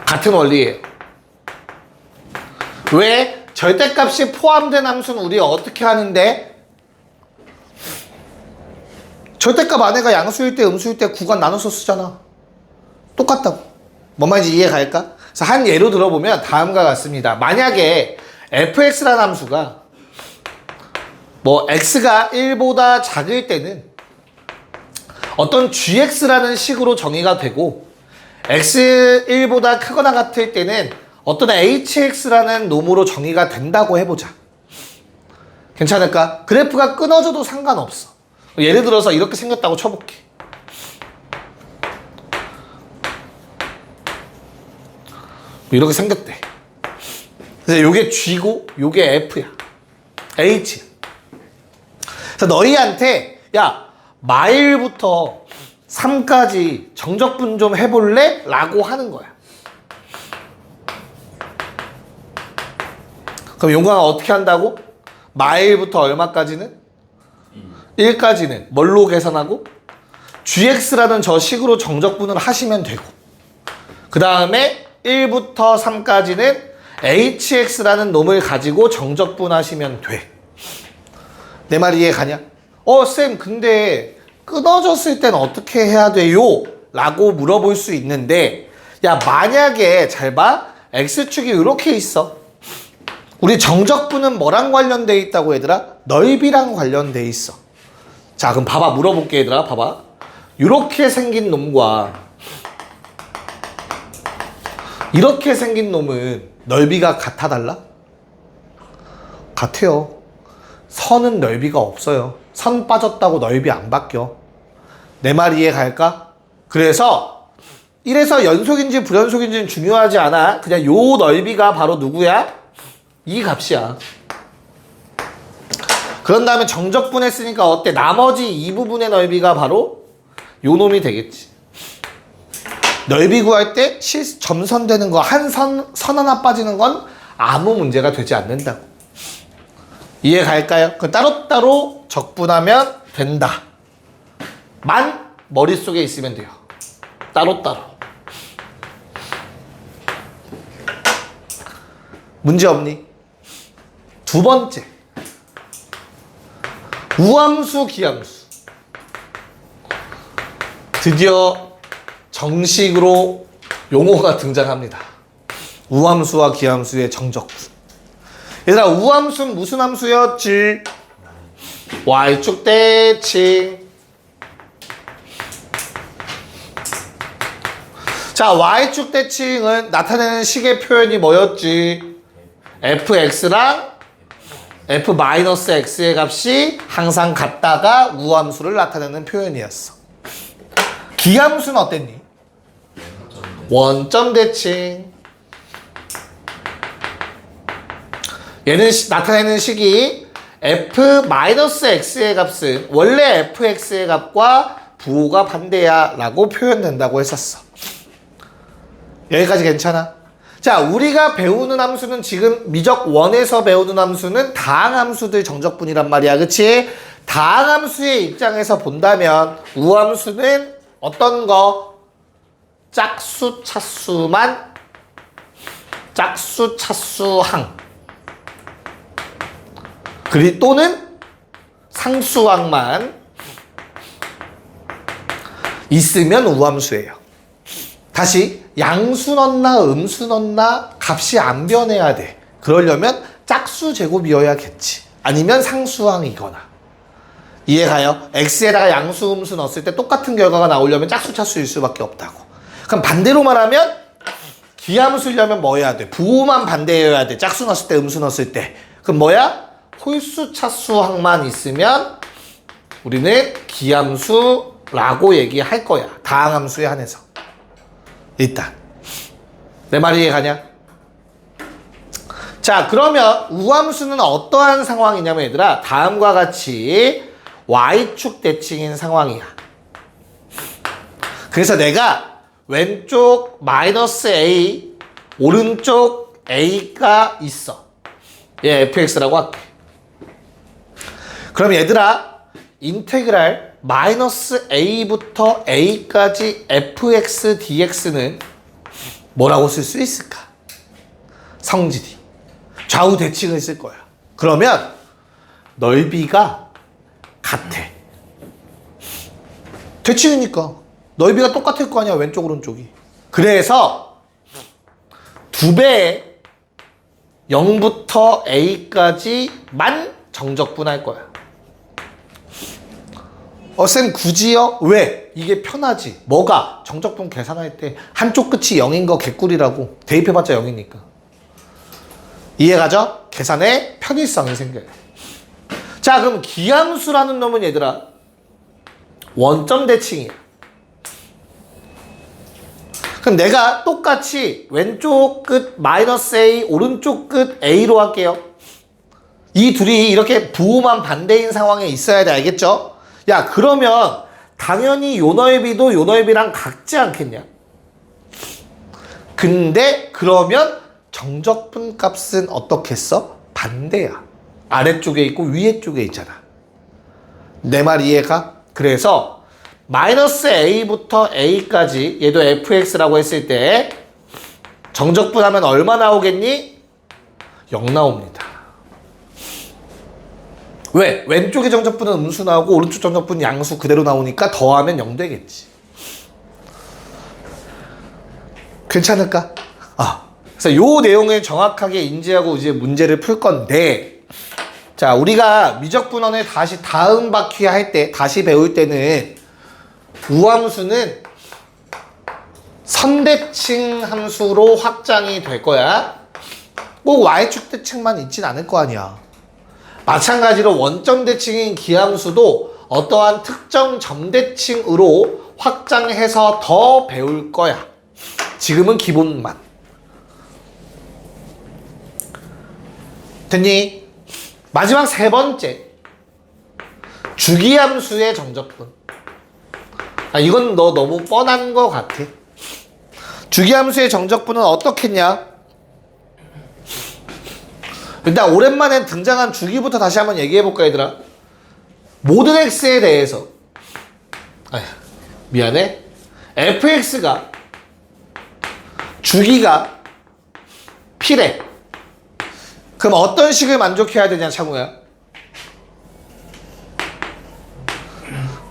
같은 원리예요. 왜? 절대값이 포함된 함수는 우리가 어떻게 하는데? 절대값 안에가 양수일 때 음수일 때 구간 나눠서 쓰잖아. 똑같다고. 뭔 말인지 이해 갈까? 그래서 한 예로 들어보면 다음과 같습니다. 만약에 fx라는 함수가 뭐 x가 1보다 작을 때는 어떤 gx라는 식으로 정의가 되고 x 1보다 크거나 같을 때는 어떤 hx라는 놈으로 정의가 된다고 해보자. 괜찮을까? 그래프가 끊어져도 상관없어. 예를 들어서 이렇게 생겼다고 쳐볼게. 이렇게 생겼대. 그래서 요게 G고 요게 F야. H. 그래서 너희한테 야 마일부터 3까지 정적분 좀 해볼래? 라고 하는 거야. 그럼 용광아 어떻게 한다고? 마일부터 얼마까지는? 1까지는 뭘로 계산하고? gx라는 저 식으로 정적분을 하시면 되고 그 다음에 1부터 3까지는 hx라는 놈을 가지고 정적분 하시면 돼. 내 말 이해 가냐? 쌤 근데 끊어졌을 땐 어떻게 해야 돼요? 라고 물어볼 수 있는데 야 만약에 잘 봐. x축이 이렇게 있어. 우리 정적분은 뭐랑 관련돼 있다고 얘들아? 넓이랑 관련돼 있어. 자, 그럼 봐봐. 물어볼게, 얘들아. 봐봐. 이렇게 생긴 놈과 이렇게 생긴 놈은 넓이가 같아 달라? 같아요. 선은 넓이가 없어요. 선 빠졌다고 넓이 안 바뀌어. 내 말 이해 갈까? 그래서 이래서 연속인지 불연속인지는 중요하지 않아. 그냥 요 넓이가 바로 누구야? 이 값이야. 그런 다음에 정적분 했으니까 어때? 나머지 이 부분의 넓이가 바로 요 놈이 되겠지. 넓이 구할 때 점선되는 거 한 선 하나 빠지는 건 아무 문제가 되지 않는다고. 이해 갈까요? 그 따로따로 적분하면 된다. 만 머릿속에 있으면 돼요. 따로따로. 문제 없니? 두 번째. 우함수, 기함수. 드디어 정식으로 용어가 등장합니다. 우함수와 기함수의 정적분. 얘들아, 우함수는 무슨 함수였지? y축 대칭. 자, y축 대칭은 나타내는 식의 표현이 뭐였지? fx랑 f-x의 값이 항상 같다가 우함수를 나타내는 표현이었어. 기함수는 어땠니? 원점 대칭. 얘는 나타내는 식이 f-x의 값은 원래 fx의 값과 부호가 반대야 라고 표현된다고 했었어. 여기까지 괜찮아? 자, 우리가 배우는 함수는 지금 미적 1에서 배우는 함수는 다항함수들 정적분이란 말이야. 그치? 다항함수의 입장에서 본다면 우함수는 어떤 거? 짝수, 차수만, 짝수, 차수항. 또는 상수항만 있으면 우함수예요. 다시 양수 넣나 음수 넣나 값이 안 변해야 돼. 그러려면 짝수 제곱이어야겠지. 아니면 상수항이거나. 이해가요? x에다가 양수 음수 넣었을 때 똑같은 결과가 나오려면 짝수 차수일 수밖에 없다고. 그럼 반대로 말하면 기함수려면 뭐 해야 돼? 부호만 반대여야 돼. 짝수 넣었을 때 음수 넣었을 때. 그럼 뭐야? 홀수 차수항만 있으면 우리는 기함수라고 얘기할 거야. 다항함수에 한해서. 일단 내 말이 이해가냐? 자, 그러면 우함수는 어떠한 상황이냐면 얘들아, 다음과 같이 y축 대칭인 상황이야. 그래서 내가 왼쪽 -a, 오른쪽 a가 있어. 얘 fx라고 할게. 그럼 얘들아, 인테그랄 -a부터 a까지 fx dx는 뭐라고 쓸 수 있을까? 성질이 좌우 대칭을 쓸 거야. 그러면 넓이가 같아. 대칭이니까 넓이가 똑같을 거 아니야, 왼쪽 오른쪽이. 그래서 2배의 0부터 a까지만 정적분할 거야. 쌤 굳이요? 왜? 이게 편하지. 뭐가? 정적분 계산할 때 한쪽 끝이 0인 거 개꿀이라고. 대입해봤자 0이니까. 이해가죠? 계산에 편의성이 생겨요. 자, 그럼 기함수라는 놈은 얘들아, 원점 대칭이야. 그럼 내가 똑같이 왼쪽 끝 -a, 오른쪽 끝 a로 할게요. 이 둘이 이렇게 부호만 반대인 상황에 있어야 돼. 알겠죠? 야, 그러면 당연히 요 넓이도 요 넓이랑 같지 않겠냐? 근데 그러면 정적분 값은 어떻게 써? 반대야. 아래쪽에 있고 위에 쪽에 있잖아. 내 말 이해가? 그래서 -a부터 a까지 얘도 fx라고 했을 때 정적분하면 얼마 나오겠니? 0 나옵니다. 왜? 왼쪽의 정적분은 음수 나오고 오른쪽 정적분은 양수 그대로 나오니까 더하면 0 되겠지. 괜찮을까? 그래서 요 내용을 정확하게 인지하고 이제 문제를 풀 건데, 자, 우리가 미적분원을 다시 다음 바퀴 할 때, 다시 배울 때는 우함수는 선대칭 함수로 확장이 될 거야. 꼭 y축 대칭만 있진 않을 거 아니야. 마찬가지로 원점 대칭인 기함수도 어떠한 특정 점대칭으로 확장해서 더 배울 거야. 지금은 기본만. 됐니? 마지막 세 번째. 주기함수의 정적분. 아, 이건 너 너무 뻔한 거 같아. 주기함수의 정적분은 어떻겠냐? 일단 오랜만에 등장한 주기부터 다시 한번 얘기해볼까 얘들아. 모든 x에 대해서 미안해, fx가 주기가 p래. 그럼 어떤 식을 만족해야 되냐 창우야?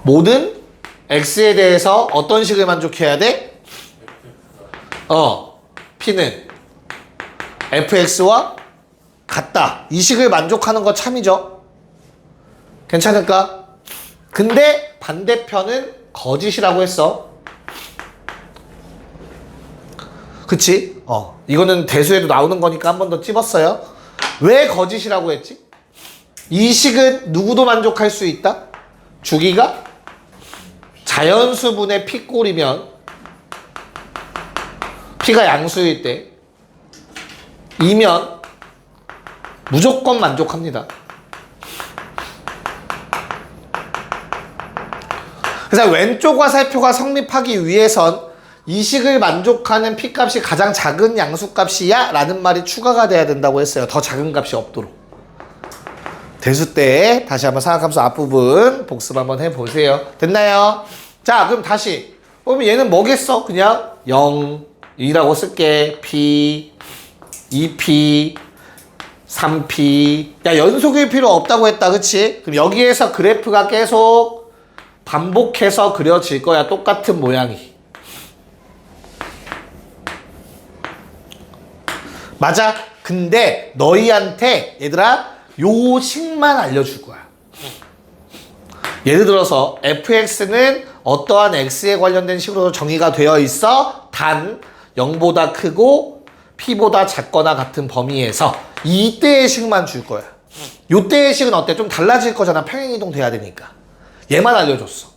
모든 x에 대해서 어떤 식을 만족해야 돼? p는 fx와 같다. 이 식을 만족하는 거 참이죠. 괜찮을까? 근데 반대편은 거짓이라고 했어. 그치? 이거는 대수에도 나오는 거니까 한 번 더 찝었어요. 왜 거짓이라고 했지? 이 식은 누구도 만족할 수 있다? 주기가 자연수분의 p꼴이면 p가 양수일 때 이면 무조건 만족합니다. 그래서 왼쪽 화살표가 성립하기 위해선 이 식을 만족하는 p값이 가장 작은 양수값이야 라는 말이 추가가 돼야 된다고 했어요. 더 작은 값이 없도록. 대수 때 다시 한번 사각함수 앞부분 복습 한번 해보세요. 됐나요? 자, 그럼 다시 그러면 얘는 뭐겠어? 그냥 0이라고 쓸게. p, 2p, 3p. 야, 연속일 필요 없다고 했다. 그치? 그럼 여기에서 그래프가 계속 반복해서 그려질 거야. 똑같은 모양이. 맞아. 근데 너희한테 얘들아 요 식만 알려줄 거야. 예를 들어서 fx는 어떠한 x에 관련된 식으로 정의가 되어 있어. 단 0보다 크고 p보다 작거나 같은 범위에서 이때의 식만 줄 거야. 요때의 식은 어때? 좀 달라질 거잖아. 평행이동 돼야 되니까. 얘만 알려줬어.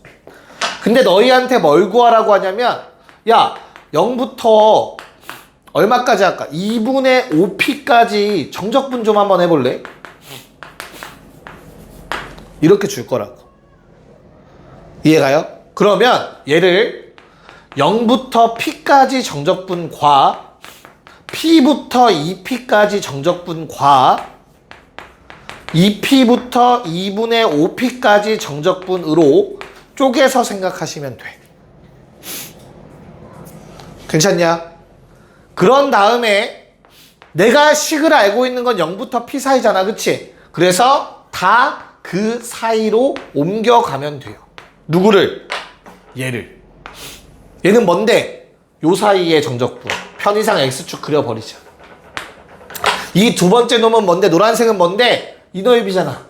근데 너희한테 뭘 구하라고 하냐면 야 0부터 얼마까지 할까? 2분의 5p까지 정적분 좀 한번 해볼래? 이렇게 줄 거라고. 이해가요? 그러면 얘를 0부터 p까지 정적분과 p부터 2p까지 정적분과 2p부터 2분의 5p까지 정적분으로 쪼개서 생각하시면 돼. 괜찮냐? 그런 다음에 내가 식을 알고 있는 건 0부터 p 사이잖아. 그치? 그래서 다 그 사이로 옮겨가면 돼요. 누구를? 얘를. 얘는 뭔데? 요 사이의 정적분. 편의상 x축 그려버리자. 이 두 번째 놈은 뭔데? 노란색은 뭔데? 이 넓이잖아.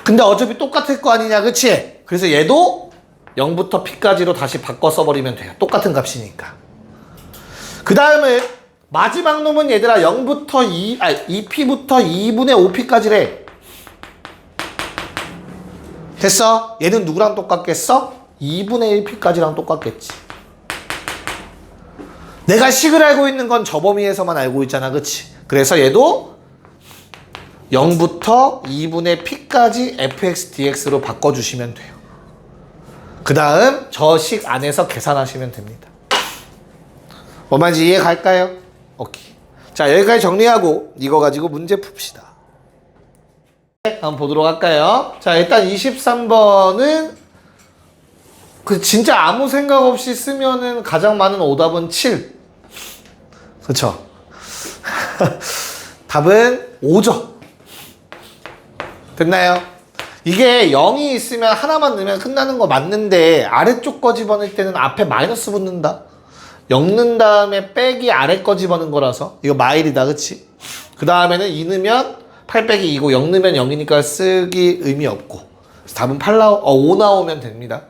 근데 어차피 똑같을 거 아니냐. 그치? 그래서 얘도 0부터 p까지로 다시 바꿔 써버리면 돼요. 똑같은 값이니까. 그 다음에 마지막 놈은 얘들아 0부터 2p부터 2분의 5p까지래. 됐어? 얘는 누구랑 똑같겠어? 2분의 1p까지랑 똑같겠지. 내가 식을 알고 있는 건 저 범위에서만 알고 있잖아. 그치? 그래서 얘도 0부터 2분의 p까지 fx dx로 바꿔주시면 돼요. 그 다음 저 식 안에서 계산하시면 됩니다. 뭔 말인지 이해 갈까요? 오케이. 자, 여기까지 정리하고 이거 가지고 문제 풉시다. 한번 보도록 할까요? 자, 일단 23번은 진짜 아무 생각 없이 쓰면은 가장 많은 오답은 7. 그쵸? 답은 5죠. 됐나요? 이게 0이 있으면 하나만 넣으면 끝나는 거 맞는데 아래쪽 거 집어넣을 때는 앞에 마이너스 붙는다. 0 넣은 다음에 빼기 아래 거 집어넣은 거라서 이거 마일이다. 그치? 그 다음에는 2 넣으면 8 빼기 2고 0 넣으면 0이니까 쓰기 의미 없고 답은 5 나오면 됩니다.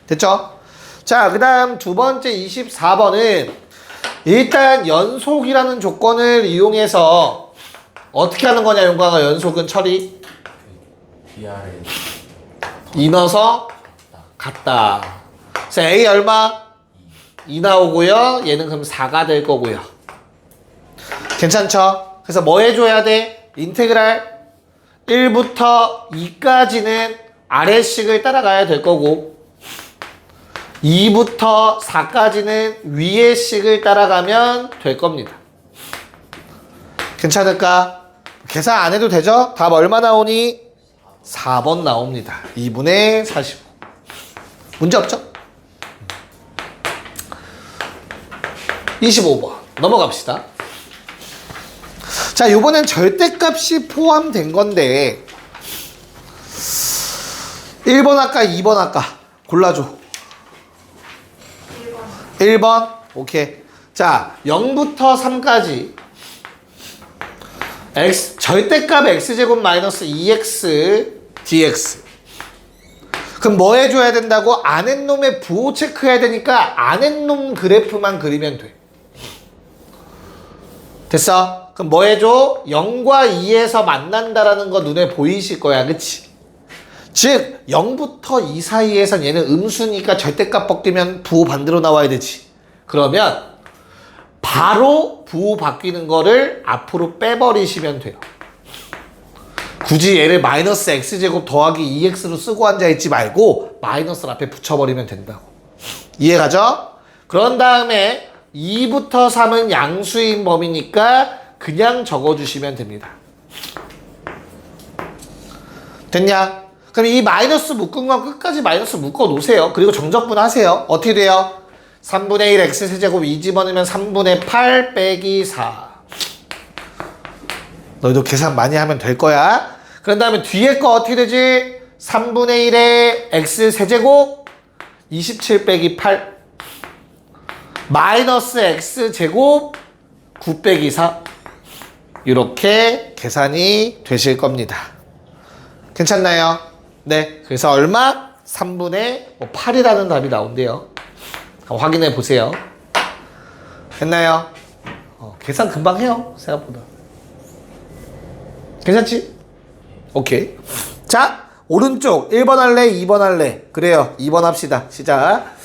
됐죠? 자, 그 다음 두 번째 24번은 일단 연속이라는 조건을 이용해서 어떻게 하는 거냐 용광아. 연속은 처리 BR에 2 넣어서 같다. 그래서 A 얼마? 2 나오고요. 얘는 그럼 4가 될 거고요. 괜찮죠? 그래서 뭐 해줘야 돼? 인테그랄 1부터 2까지는 아래식을 따라가야 될 거고 2부터 4까지는 위의 식을 따라가면 될 겁니다. 괜찮을까? 계산 안 해도 되죠? 답 얼마 나오니? 4번 나옵니다. 2분의 45. 문제 없죠? 25번 넘어갑시다. 자, 요번엔 절대값이 포함된 건데 1번 할까 2번 할까? 골라줘. 1번. 1번 오케이. 자, 0부터 3까지 절대값 x제곱 마이너스 2x dx. 그럼 뭐 해줘야 된다고? 아는 놈의 부호 체크해야 되니까 아는 놈 그래프만 그리면 돼. 됐어? 그럼 뭐 해줘? 0과 2에서 만난다라는 거 눈에 보이실 거야. 그치? 즉 0부터 2 사이에선 얘는 음수니까 절대값 벗기면 부호 반대로 나와야 되지. 그러면 바로 부호 바뀌는 거를 앞으로 빼버리시면 돼요. 굳이 얘를 마이너스 x제곱 더하기 2x로 쓰고 앉아있지 말고 마이너스를 앞에 붙여버리면 된다고. 이해가죠? 그런 다음에 2부터 3은 양수인 범위니까 그냥 적어주시면 됩니다. 됐냐? 그럼 이 마이너스 묶은 건 끝까지 마이너스 묶어 놓으세요. 그리고 정적분 하세요. 어떻게 돼요? 3분의 1 x세제곱 2 집어넣으면 3분의 8 빼기 4. 너희도 계산 많이 하면 될 거야. 그런 다음에 뒤에 거 어떻게 되지? 3분의 1의 x세제곱 27 빼기 8 마이너스 x제곱 9 빼기 4. 이렇게 계산이 되실 겁니다. 괜찮나요? 네. 그래서 얼마? 3분의 8이라는 답이 나온대요. 한번 확인해 보세요. 됐나요? 계산 금방 해요. 생각보다. 괜찮지? 오케이. 자, 오른쪽 1번 할래? 2번 할래? 그래요. 2번 합시다. 시작.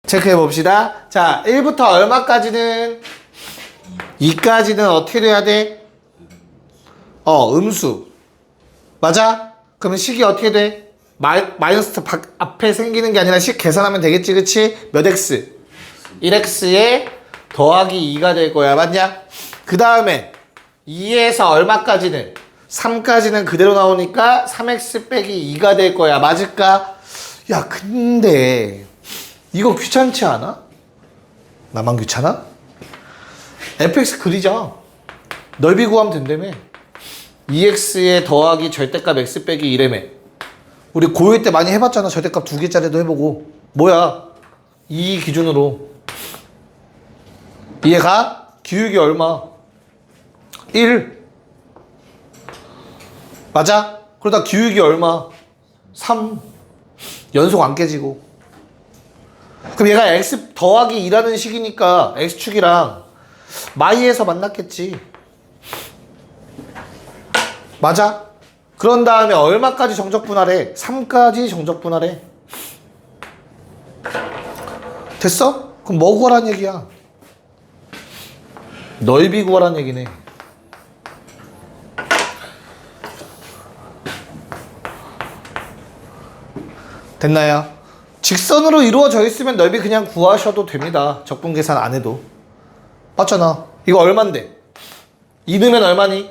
체크해 봅시다. 자, 1부터 얼마까지는? 2까지는 어떻게 돼야 돼? 음수. 맞아? 그러면 식이 어떻게 돼? 마이너스 앞에 생기는 게 아니라 식 계산하면 되겠지, 그치? 몇 x? 1x에 더하기 2가 될 거야, 맞냐? 그 다음에 2에서 얼마까지는? 3까지는 그대로 나오니까 3x 빼기 2가 될 거야, 맞을까? 야, 근데 이거 귀찮지 않아? 나만 귀찮아? fx 그리자. 넓이 구하면 된다며. 2x에 더하기 절대값 x 빼기 2라며. 우리 고1 때 많이 해봤잖아. 절대값 2개짜리도 해보고. 뭐야? 2 기준으로. 이해가? 기울기 얼마? 1. 맞아? 그러다 기울기 얼마? 3. 연속 안 깨지고. 그럼 얘가 x 더하기 2라는 식이니까 x축이랑 마이에서 만났겠지. 맞아? 그런 다음에 얼마까지 정적분할해? 3까지 정적분할해. 됐어? 그럼 뭐 구하라는 얘기야? 넓이 구하라는 얘기네. 됐나요? 직선으로 이루어져 있으면 넓이 그냥 구하셔도 됩니다. 적분 계산 안 해도. 맞잖아. 이거 얼만데? 2 넣으면 얼마니?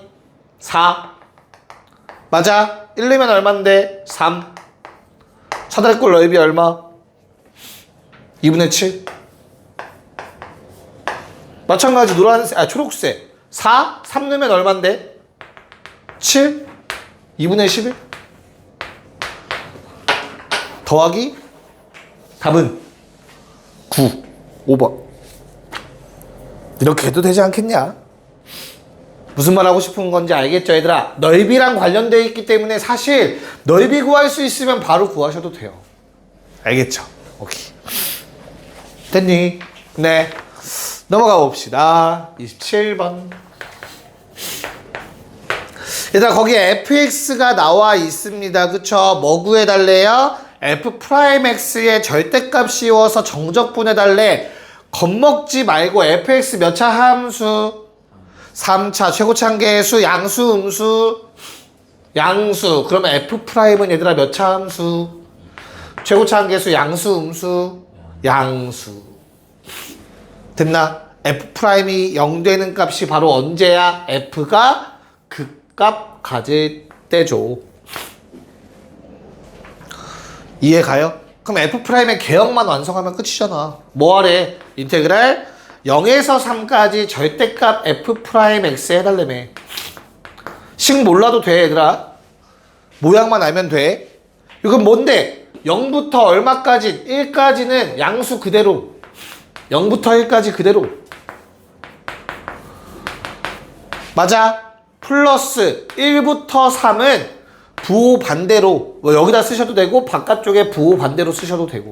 4. 맞아? 1 넣으면 얼만데? 3. 사다리꼴 넓이 얼마? 2분의 7. 마찬가지 노란색, 초록색. 4? 3 넣으면 얼만데? 7? 2분의 11? 더하기? 답은 9. 5번. 이렇게 해도 되지 않겠냐? 무슨 말 하고 싶은 건지 알겠죠, 얘들아? 넓이랑 관련되어 있기 때문에 사실 넓이 구할 수 있으면 바로 구하셔도 돼요. 알겠죠? 오케이. 됐니? 네. 넘어가 봅시다. 27번. 얘들아, 거기에 fx가 나와 있습니다. 그쵸? 뭐 구해달래요? f'x의 절대값 씌워서 정적 보내달래. 겁먹지 말고 fx 몇 차 함수? 3차 최고차항계수 양수 음수 양수. 그러면 f'은 얘들아 몇 차 함수? 최고차 한계수 양수 음수 양수. 됐나? F'이 0 되는 값이 바로 언제야? F가 극값 가질 때죠. 이해 가요? 그럼 F'의 개형만 완성하면 끝이잖아. 뭐 하래? 인테그랄 0에서 3까지 절대값 F'X 해달라며. 식 몰라도 돼 얘들아. 모양만 알면 돼. 이건 뭔데? 0부터 얼마까지? 1까지는 양수 그대로. 0부터 1까지 그대로. 맞아. 플러스 1부터 3은 부호 반대로. 뭐 여기다 쓰셔도 되고 바깥쪽에 부호 반대로 쓰셔도 되고.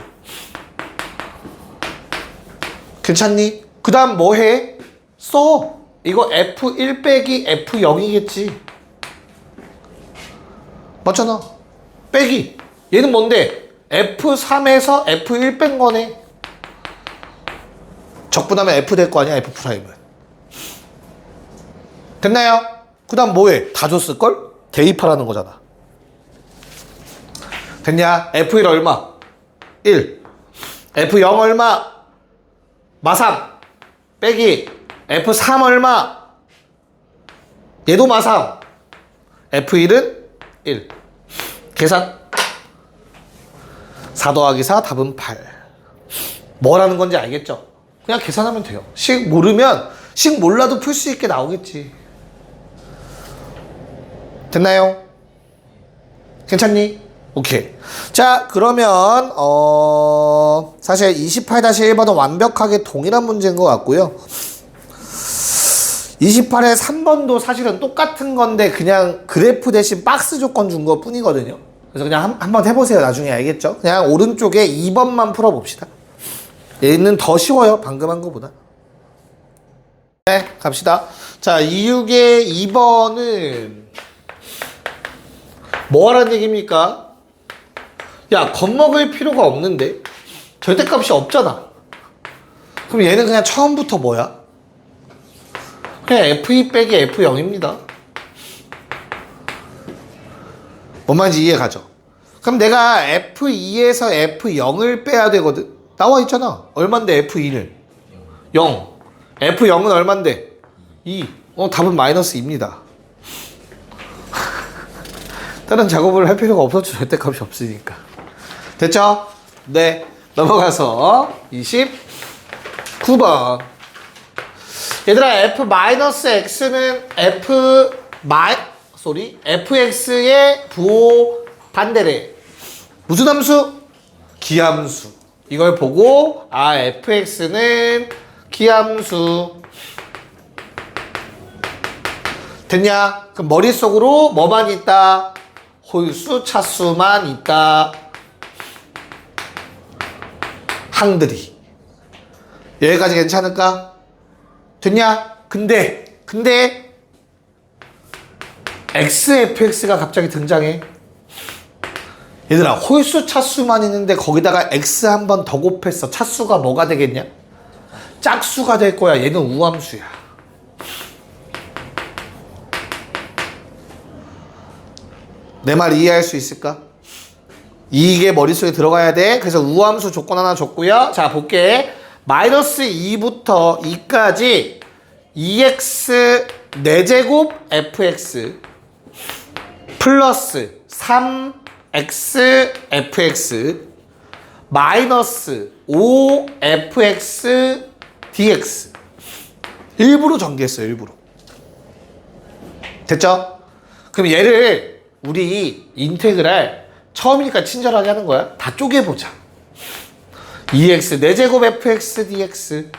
괜찮니? 그 다음 뭐 해? 써. 이거 F1 빼기 F0이겠지. 맞잖아. 빼기. 얘는 뭔데? F3에서 F1 뺀 거네. 적분하면 F 될 거 아니야, F'은. 됐나요? 그 다음 뭐해? 다 줬을걸? 대입하라는 거잖아. 됐냐? F1 얼마? 1. F0 얼마? 마삼. 빼기. F3 얼마? 얘도 마삼. F1은 1. 계산. 4 더하기 4 답은 8. 뭐라는 건지 알겠죠? 그냥 계산하면 돼요. 식 모르면 식 몰라도 풀 수 있게 나오겠지. 됐나요? 괜찮니? 오케이. 자, 그러면 사실 28-1번은 완벽하게 동일한 문제인 것 같고요. 28의 3번도 사실은 똑같은 건데 그냥 그래프 대신 박스 조건 준 것 뿐이거든요. 그래서 그냥 한번 해보세요. 나중에 알겠죠? 그냥 오른쪽에 2번만 풀어봅시다. 얘는 더 쉬워요. 방금 한 거보다. 네, 갑시다. 자, 26의 2번은 뭐 하라는 얘기입니까? 야, 겁먹을 필요가 없는데? 절대값이 없잖아. 그럼 얘는 그냥 처음부터 뭐야? 그냥 F2 빼기 F0입니다. 뭔 말인지 이해 가죠? 그럼 내가 F2에서 F0을 빼야 되거든? 나와 있잖아. 얼만데 F2는? 0. F0은 얼만데? 2. 답은 마이너스 2입니다. 다른 작업을 할 필요가 없었죠. 절대값이 없으니까. 됐죠? 네. 넘어가서 29번. 얘들아, F-X는 Fx의 부호 반대래. 무슨 함수? 기함수. 이걸 보고 Fx는 기함수. 됐냐? 그럼 머릿속으로 뭐만 있다? 홀수, 차수만 있다. 항들이. 여기까지 괜찮을까? 됐냐? 근데 XFX가 갑자기 등장해. 얘들아, 홀수, 차수만 있는데 거기다가 X 한 번 더 곱했어. 차수가 뭐가 되겠냐? 짝수가 될 거야. 얘는 우함수야. 내 말 이해할 수 있을까? 이게 머릿속에 들어가야 돼. 그래서 우함수 조건 하나 줬고요. 자, 볼게. 마이너스 2부터 2까지 2x 4제곱 fx 플러스 3x fx 마이너스 5fx dx. 일부러 전개했어요. 일부러. 됐죠? 그럼 얘를 우리 인테그랄 처음이니까 친절하게 하는 거야. 다 쪼개보자. 2x 4제곱 fx dx.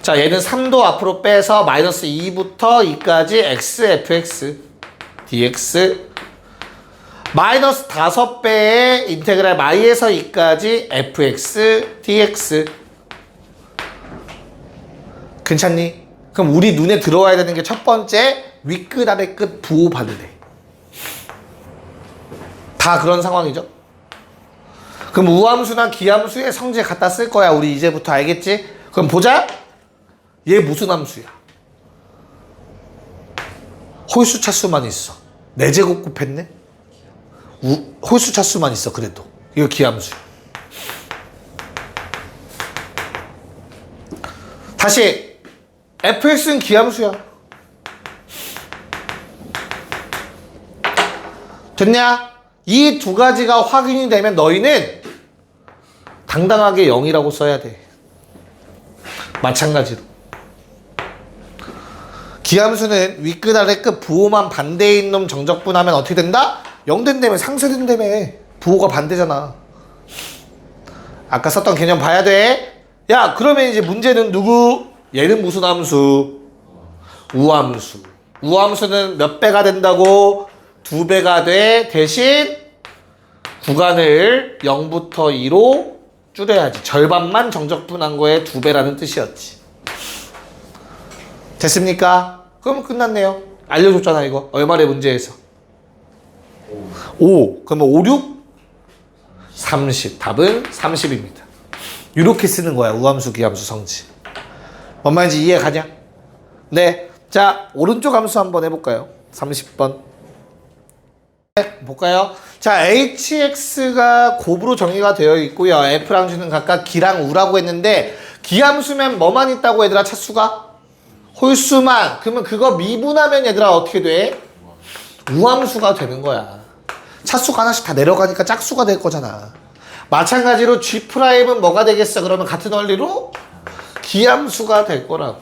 자, 얘는 3도 앞으로 빼서 마이너스 2부터 2까지 x fx dx 마이너스 5배의 인테그랄 마이에서 2까지 fx dx. 괜찮니? 그럼 우리 눈에 들어와야 되는 게 첫 번째, 윗끝 아래 끝 부호 반대. 다 그런 상황이죠. 그럼 우함수나 기함수의 성질 갖다 쓸 거야. 우리 이제부터 알겠지? 그럼 보자. 얘 무슨 함수야? 홀수 차수만 있어. 4제곱 곱했네? 홀수 차수만 있어. 그래도 이거 기함수. 다시 fx는 기함수야. 됐냐? 이 두 가지가 확인이 되면 너희는 당당하게 0이라고 써야 돼. 마찬가지로 기함수는 윗끝 아래끝 부호만 반대인 놈 정적분하면 어떻게 된다? 0 된다며. 상쇄된다며. 부호가 반대잖아. 아까 썼던 개념 봐야 돼. 야, 그러면 이제 문제는 누구? 얘는 무슨 함수? 우함수. 우함수는 몇 배가 된다고? 2배가 돼. 대신 구간을 0부터 2로 줄여야지. 절반만 정적분한 거에 2배라는 뜻이었지. 됐습니까? 그럼 끝났네요. 알려줬잖아 이거. 얼마의 문제에서? 5. 그러면 5, 6? 30. 답은 30입니다. 이렇게 쓰는 거야. 우함수, 기함수, 성질. 뭔 말인지 이해 가냐? 네. 자, 오른쪽 함수 한번 해볼까요? 30번. 네, 볼까요? 자, hx가 곱으로 정의가 되어 있고요. f랑 g는 각각 기랑 우라고 했는데 기함수면 뭐만 있다고 얘들아? 차수가? 홀수만. 그러면 그거 미분하면 얘들아 어떻게 돼? 우함수가 되는 거야. 차수가 하나씩 다 내려가니까 짝수가 될 거잖아. 마찬가지로 G'은 뭐가 되겠어? 그러면 같은 원리로 기함수가 될 거라고.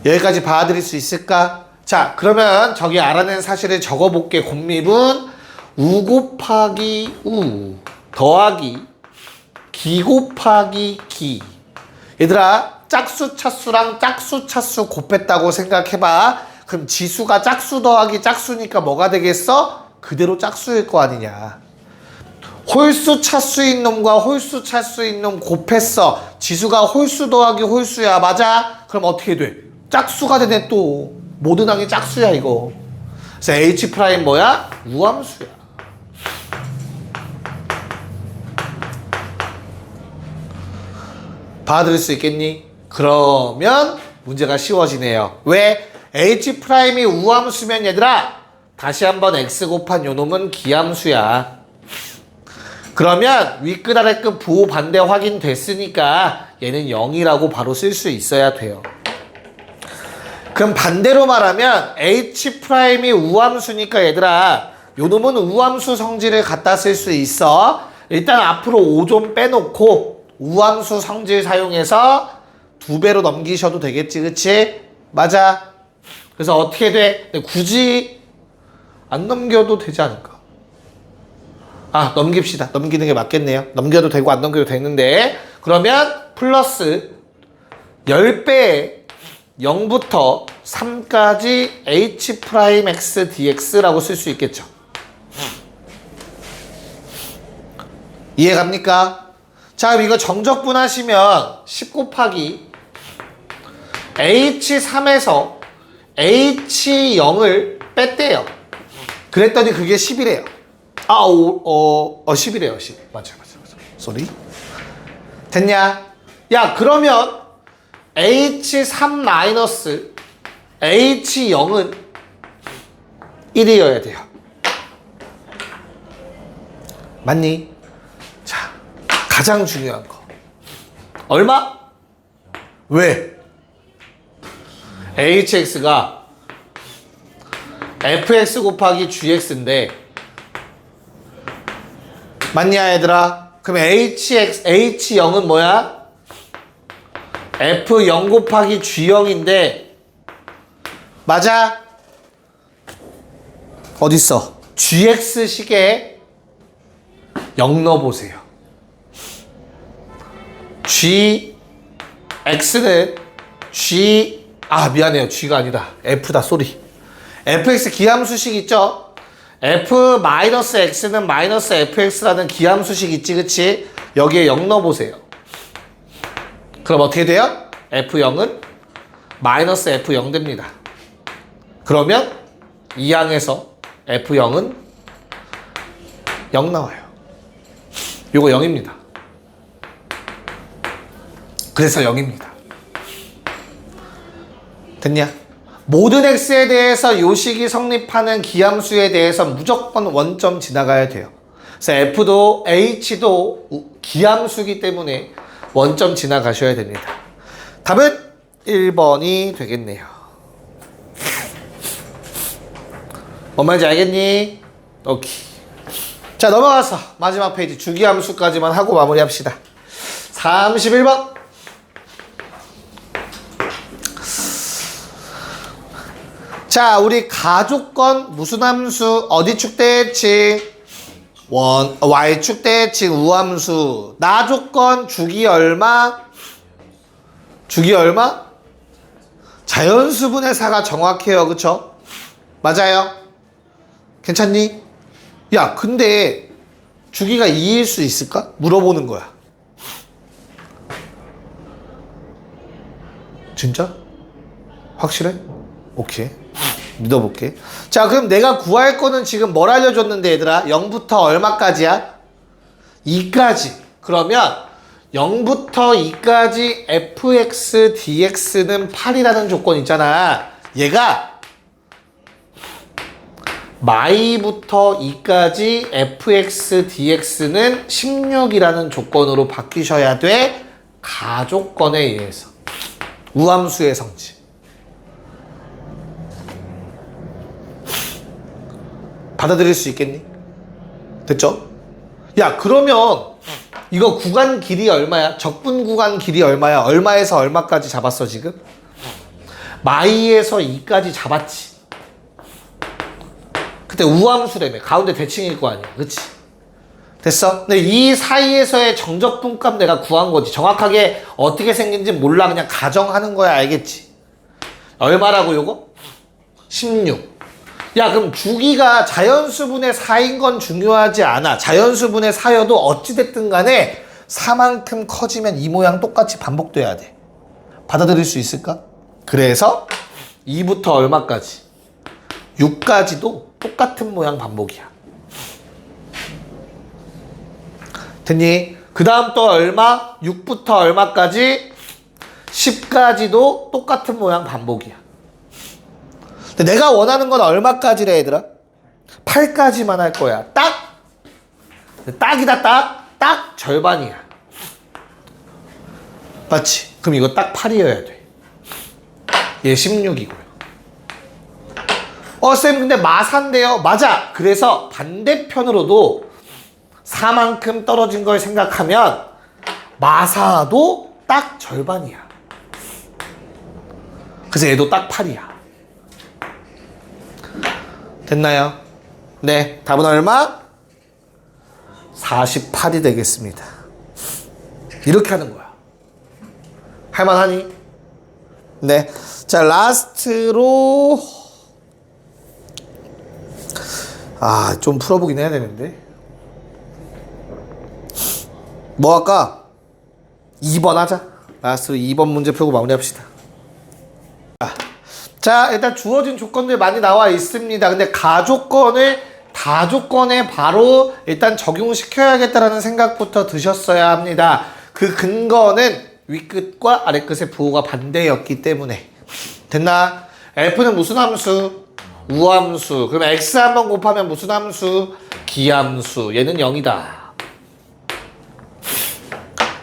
여기까지 봐드릴 수 있을까? 자, 그러면 저기 알아낸 사실을 적어볼게. 곱미분 우 곱하기 우 더하기 기 곱하기 기. 얘들아, 짝수 차수랑 짝수 차수 곱했다고 생각해봐. 그럼 지수가 짝수 더하기 짝수니까 뭐가 되겠어? 그대로 짝수일 거 아니냐. 홀수 차수인 놈과 홀수 차수인 놈 곱했어. 지수가 홀수 더하기 홀수야. 맞아? 그럼 어떻게 돼? 짝수가 되네 또. 모든 항이 짝수야 이거. 그래서 H' 뭐야? 우함수야. 받아들일 수 있겠니? 그러면 문제가 쉬워지네요. 왜? H'이 우함수면 얘들아 다시 한번 X 곱한 요 놈은 기함수야. 그러면 윗끝 아래끝 부호 반대 확인됐으니까 얘는 0이라고 바로 쓸 수 있어야 돼요. 그럼 반대로 말하면 H'이 우함수니까 얘들아 요 놈은 우함수 성질을 갖다 쓸 수 있어. 일단 앞으로 5 좀 빼놓고 우함수 성질 사용해서 2배로 넘기셔도 되겠지. 그치? 맞아. 그래서 어떻게 돼? 굳이 안 넘겨도 되지 않을까? 아, 넘깁시다. 넘기는 게 맞겠네요. 넘겨도 되고 안 넘겨도 되는데 그러면 플러스 10배에 0부터 3까지 H'X dx라고 쓸 수 있겠죠. 이해갑니까? 자, 그럼 이거 정적분 하시면 10 곱하기 H3에서 H0을 뺐대요. 그랬더니 그게 10이래요. 10이래요. 10. 맞아. 쏘리. 됐냐? 야, 그러면 H3 마이너스 H0은 1이어야 돼요. 맞니? 자, 가장 중요한 거. 얼마? 왜? HX가 FX 곱하기 GX인데 맞냐 얘들아? 그럼 H0은 뭐야? F0 곱하기 G0인데 맞아? 어딨어? GX식에 0 넣어보세요. GX는 미안해요. G가 아니다. F다. 쏘리. fx 기함수식 있죠? f-x는 마이너스 fx라는 기함수식 있지, 그치? 여기에 0 넣어보세요. 그럼 어떻게 돼요? f0은 마이너스 f0 됩니다. 그러면 이 항에서 f0은 0 나와요. 요거 0입니다. 그래서 0입니다. 됐냐? 모든 x에 대해서 요식이 성립하는 기함수에 대해서 무조건 원점 지나가야 돼요. 그래서 f도 h도 기함수이기 때문에 원점 지나가셔야 됩니다. 답은 1번이 되겠네요. 뭔 말인지 알겠니? 오케이. 자, 넘어가서 마지막 페이지 주기함수까지만 하고 마무리합시다. 31번. 자, 우리 가조건 무슨 함수? 어디 축대칭? y축 대칭 우함수. 나조건 주기 얼마? 주기 얼마? 자연수분의 사가 정확해요. 그쵸? 맞아요? 괜찮니? 야, 근데 주기가 2일 수 있을까? 물어보는 거야. 진짜? 확실해? 오케이. 믿어볼게. 자, 그럼 내가 구할 거는 지금 뭘 알려줬는데 얘들아? 0부터 얼마까지야? 2까지. 그러면 0부터 2까지 fx dx는 8이라는 조건 있잖아. 얘가 마이부터 2까지 fx dx는 16이라는 조건으로 바뀌셔야 돼. 가조건에 의해서. 우함수의 성질. 받아들일 수 있겠니? 됐죠? 야, 그러면 이거 구간 길이 얼마야? 적분 구간 길이 얼마야? 얼마에서 얼마까지 잡았어 지금? 마이에서 2까지 잡았지. 그때 우함수라며. 가운데 대칭일 거 아니야. 그치? 됐어? 근데 이 사이에서의 정적분값 내가 구한 거지. 정확하게 어떻게 생긴지 몰라. 그냥 가정하는 거야. 알겠지? 얼마라고 요거? 16. 야, 그럼 주기가 자연수분의 4인 건 중요하지 않아. 자연수분의 4여도 어찌됐든 간에 4만큼 커지면 이 모양 똑같이 반복돼야 돼. 받아들일 수 있을까? 그래서 2부터 얼마까지? 6까지도 똑같은 모양 반복이야. 됐니? 그 다음 또 얼마? 6부터 얼마까지? 10까지도 똑같은 모양 반복이야. 근데 내가 원하는 건 얼마까지래 얘들아? 8까지만 할 거야. 딱! 딱이다 딱! 딱 절반이야. 맞지? 그럼 이거 딱 8이어야 돼. 얘 16이고요. 쌤 근데 마사인데요? 맞아! 그래서 반대편으로도 4만큼 떨어진 걸 생각하면 마사도 딱 절반이야. 그래서 얘도 딱 8이야. 됐나요? 네, 답은 얼마? 48이 되겠습니다. 이렇게 하는 거야. 할만하니? 네. 자, 라스트로 좀 풀어보긴 해야 되는데 뭐 할까? 2번 하자. 라스트로 2번 문제 풀고 마무리합시다. 자, 일단 주어진 조건들 많이 나와 있습니다. 근데 가조건을 다조건에 바로 일단 적용시켜야겠다라는 생각부터 드셨어야 합니다. 그 근거는 윗끝과 아랫끝의 부호가 반대였기 때문에. 됐나? F는 무슨 함수? 우함수. 그럼 X 한번 곱하면 무슨 함수? 기함수. 얘는 0이다.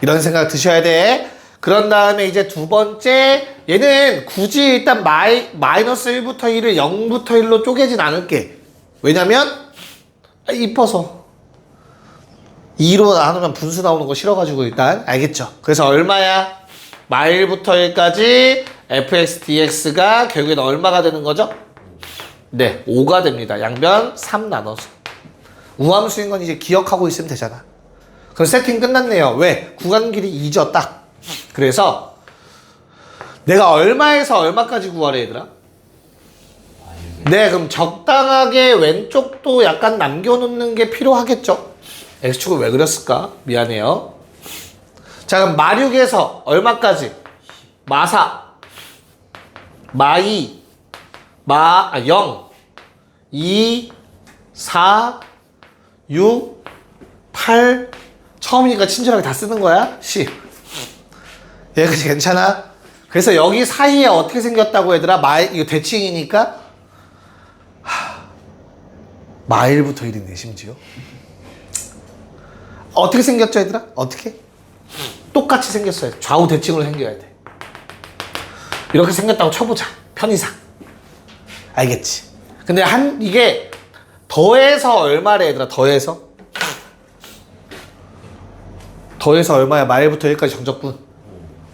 이런 생각 드셔야 돼. 그런 다음에 이제 두 번째, 얘는 굳이 일단 마이너스 1부터 1을 0부터 1로 쪼개진 않을게. 왜냐면 이뻐서 2로 나누면 분수 나오는 거 싫어가지고 일단 알겠죠? 그래서 얼마야? 마일부터 1까지 fx dx가 결국엔 얼마가 되는 거죠? 네, 5가 됩니다. 양변 3 나눠서. 우함수인 건 이제 기억하고 있으면 되잖아. 그럼 세팅 끝났네요. 왜? 구간 길이 2죠, 딱. 그래서 내가 얼마에서 얼마까지 구하래 얘들아? 네, 그럼 적당하게 왼쪽도 약간 남겨놓는 게 필요하겠죠? X축을 왜 그렸을까? 미안해요. 자, 그럼 마륙에서 얼마까지? 마사, 마이, 0, 2, 4, 6, 8 처음이니까 친절하게 다 쓰는 거야? 10. 예, 그치, 괜찮아? 그래서 여기 사이에 어떻게 생겼다고 얘들아? 이거 대칭이니까 마일부터 1이네 심지어. 어떻게 생겼죠 얘들아? 어떻게? 똑같이 생겼어요. 좌우 대칭으로 생겨야 돼. 이렇게 생겼다고 쳐보자. 편의상. 알겠지? 근데 이게 더해서 얼마래 얘들아? 더해서 얼마야? 마일부터 1까지 정적분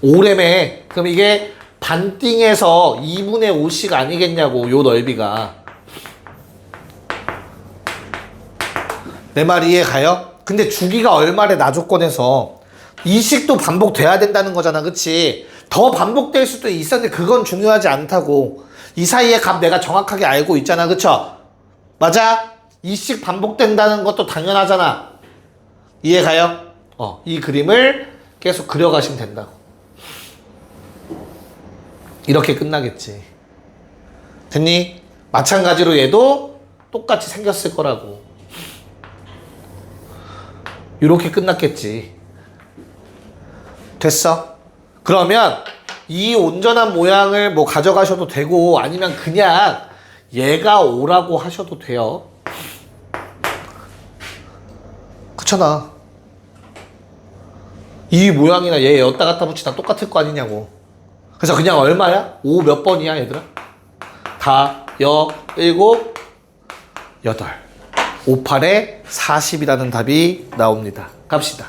5래매. 그럼 이게 반띵에서 2분의 5씩 아니겠냐고, 요 넓이가. 내 말 이해 가요? 근데 주기가 얼마래 나조건에서 이 식도 반복돼야 된다는 거잖아, 그치? 더 반복될 수도 있었는데 그건 중요하지 않다고. 이 사이의 값 내가 정확하게 알고 있잖아, 그쵸? 맞아? 이 식 반복된다는 것도 당연하잖아. 이해 가요? 이 그림을 계속 그려가시면 된다고. 이렇게 끝나겠지. 됐니? 마찬가지로 얘도 똑같이 생겼을 거라고. 이렇게 끝났겠지. 됐어? 그러면 이 온전한 모양을 뭐 가져가셔도 되고 아니면 그냥 얘가 5라고 하셔도 돼요. 그렇잖아. 이 모양이나 얘 여기다 갖다 붙이다 똑같을 거 아니냐고. 그래서 그냥 얼마야? 5 몇 번이야 얘들아? 다, 7, 8. 5, 8에 40이라는 답이 나옵니다. 갑시다.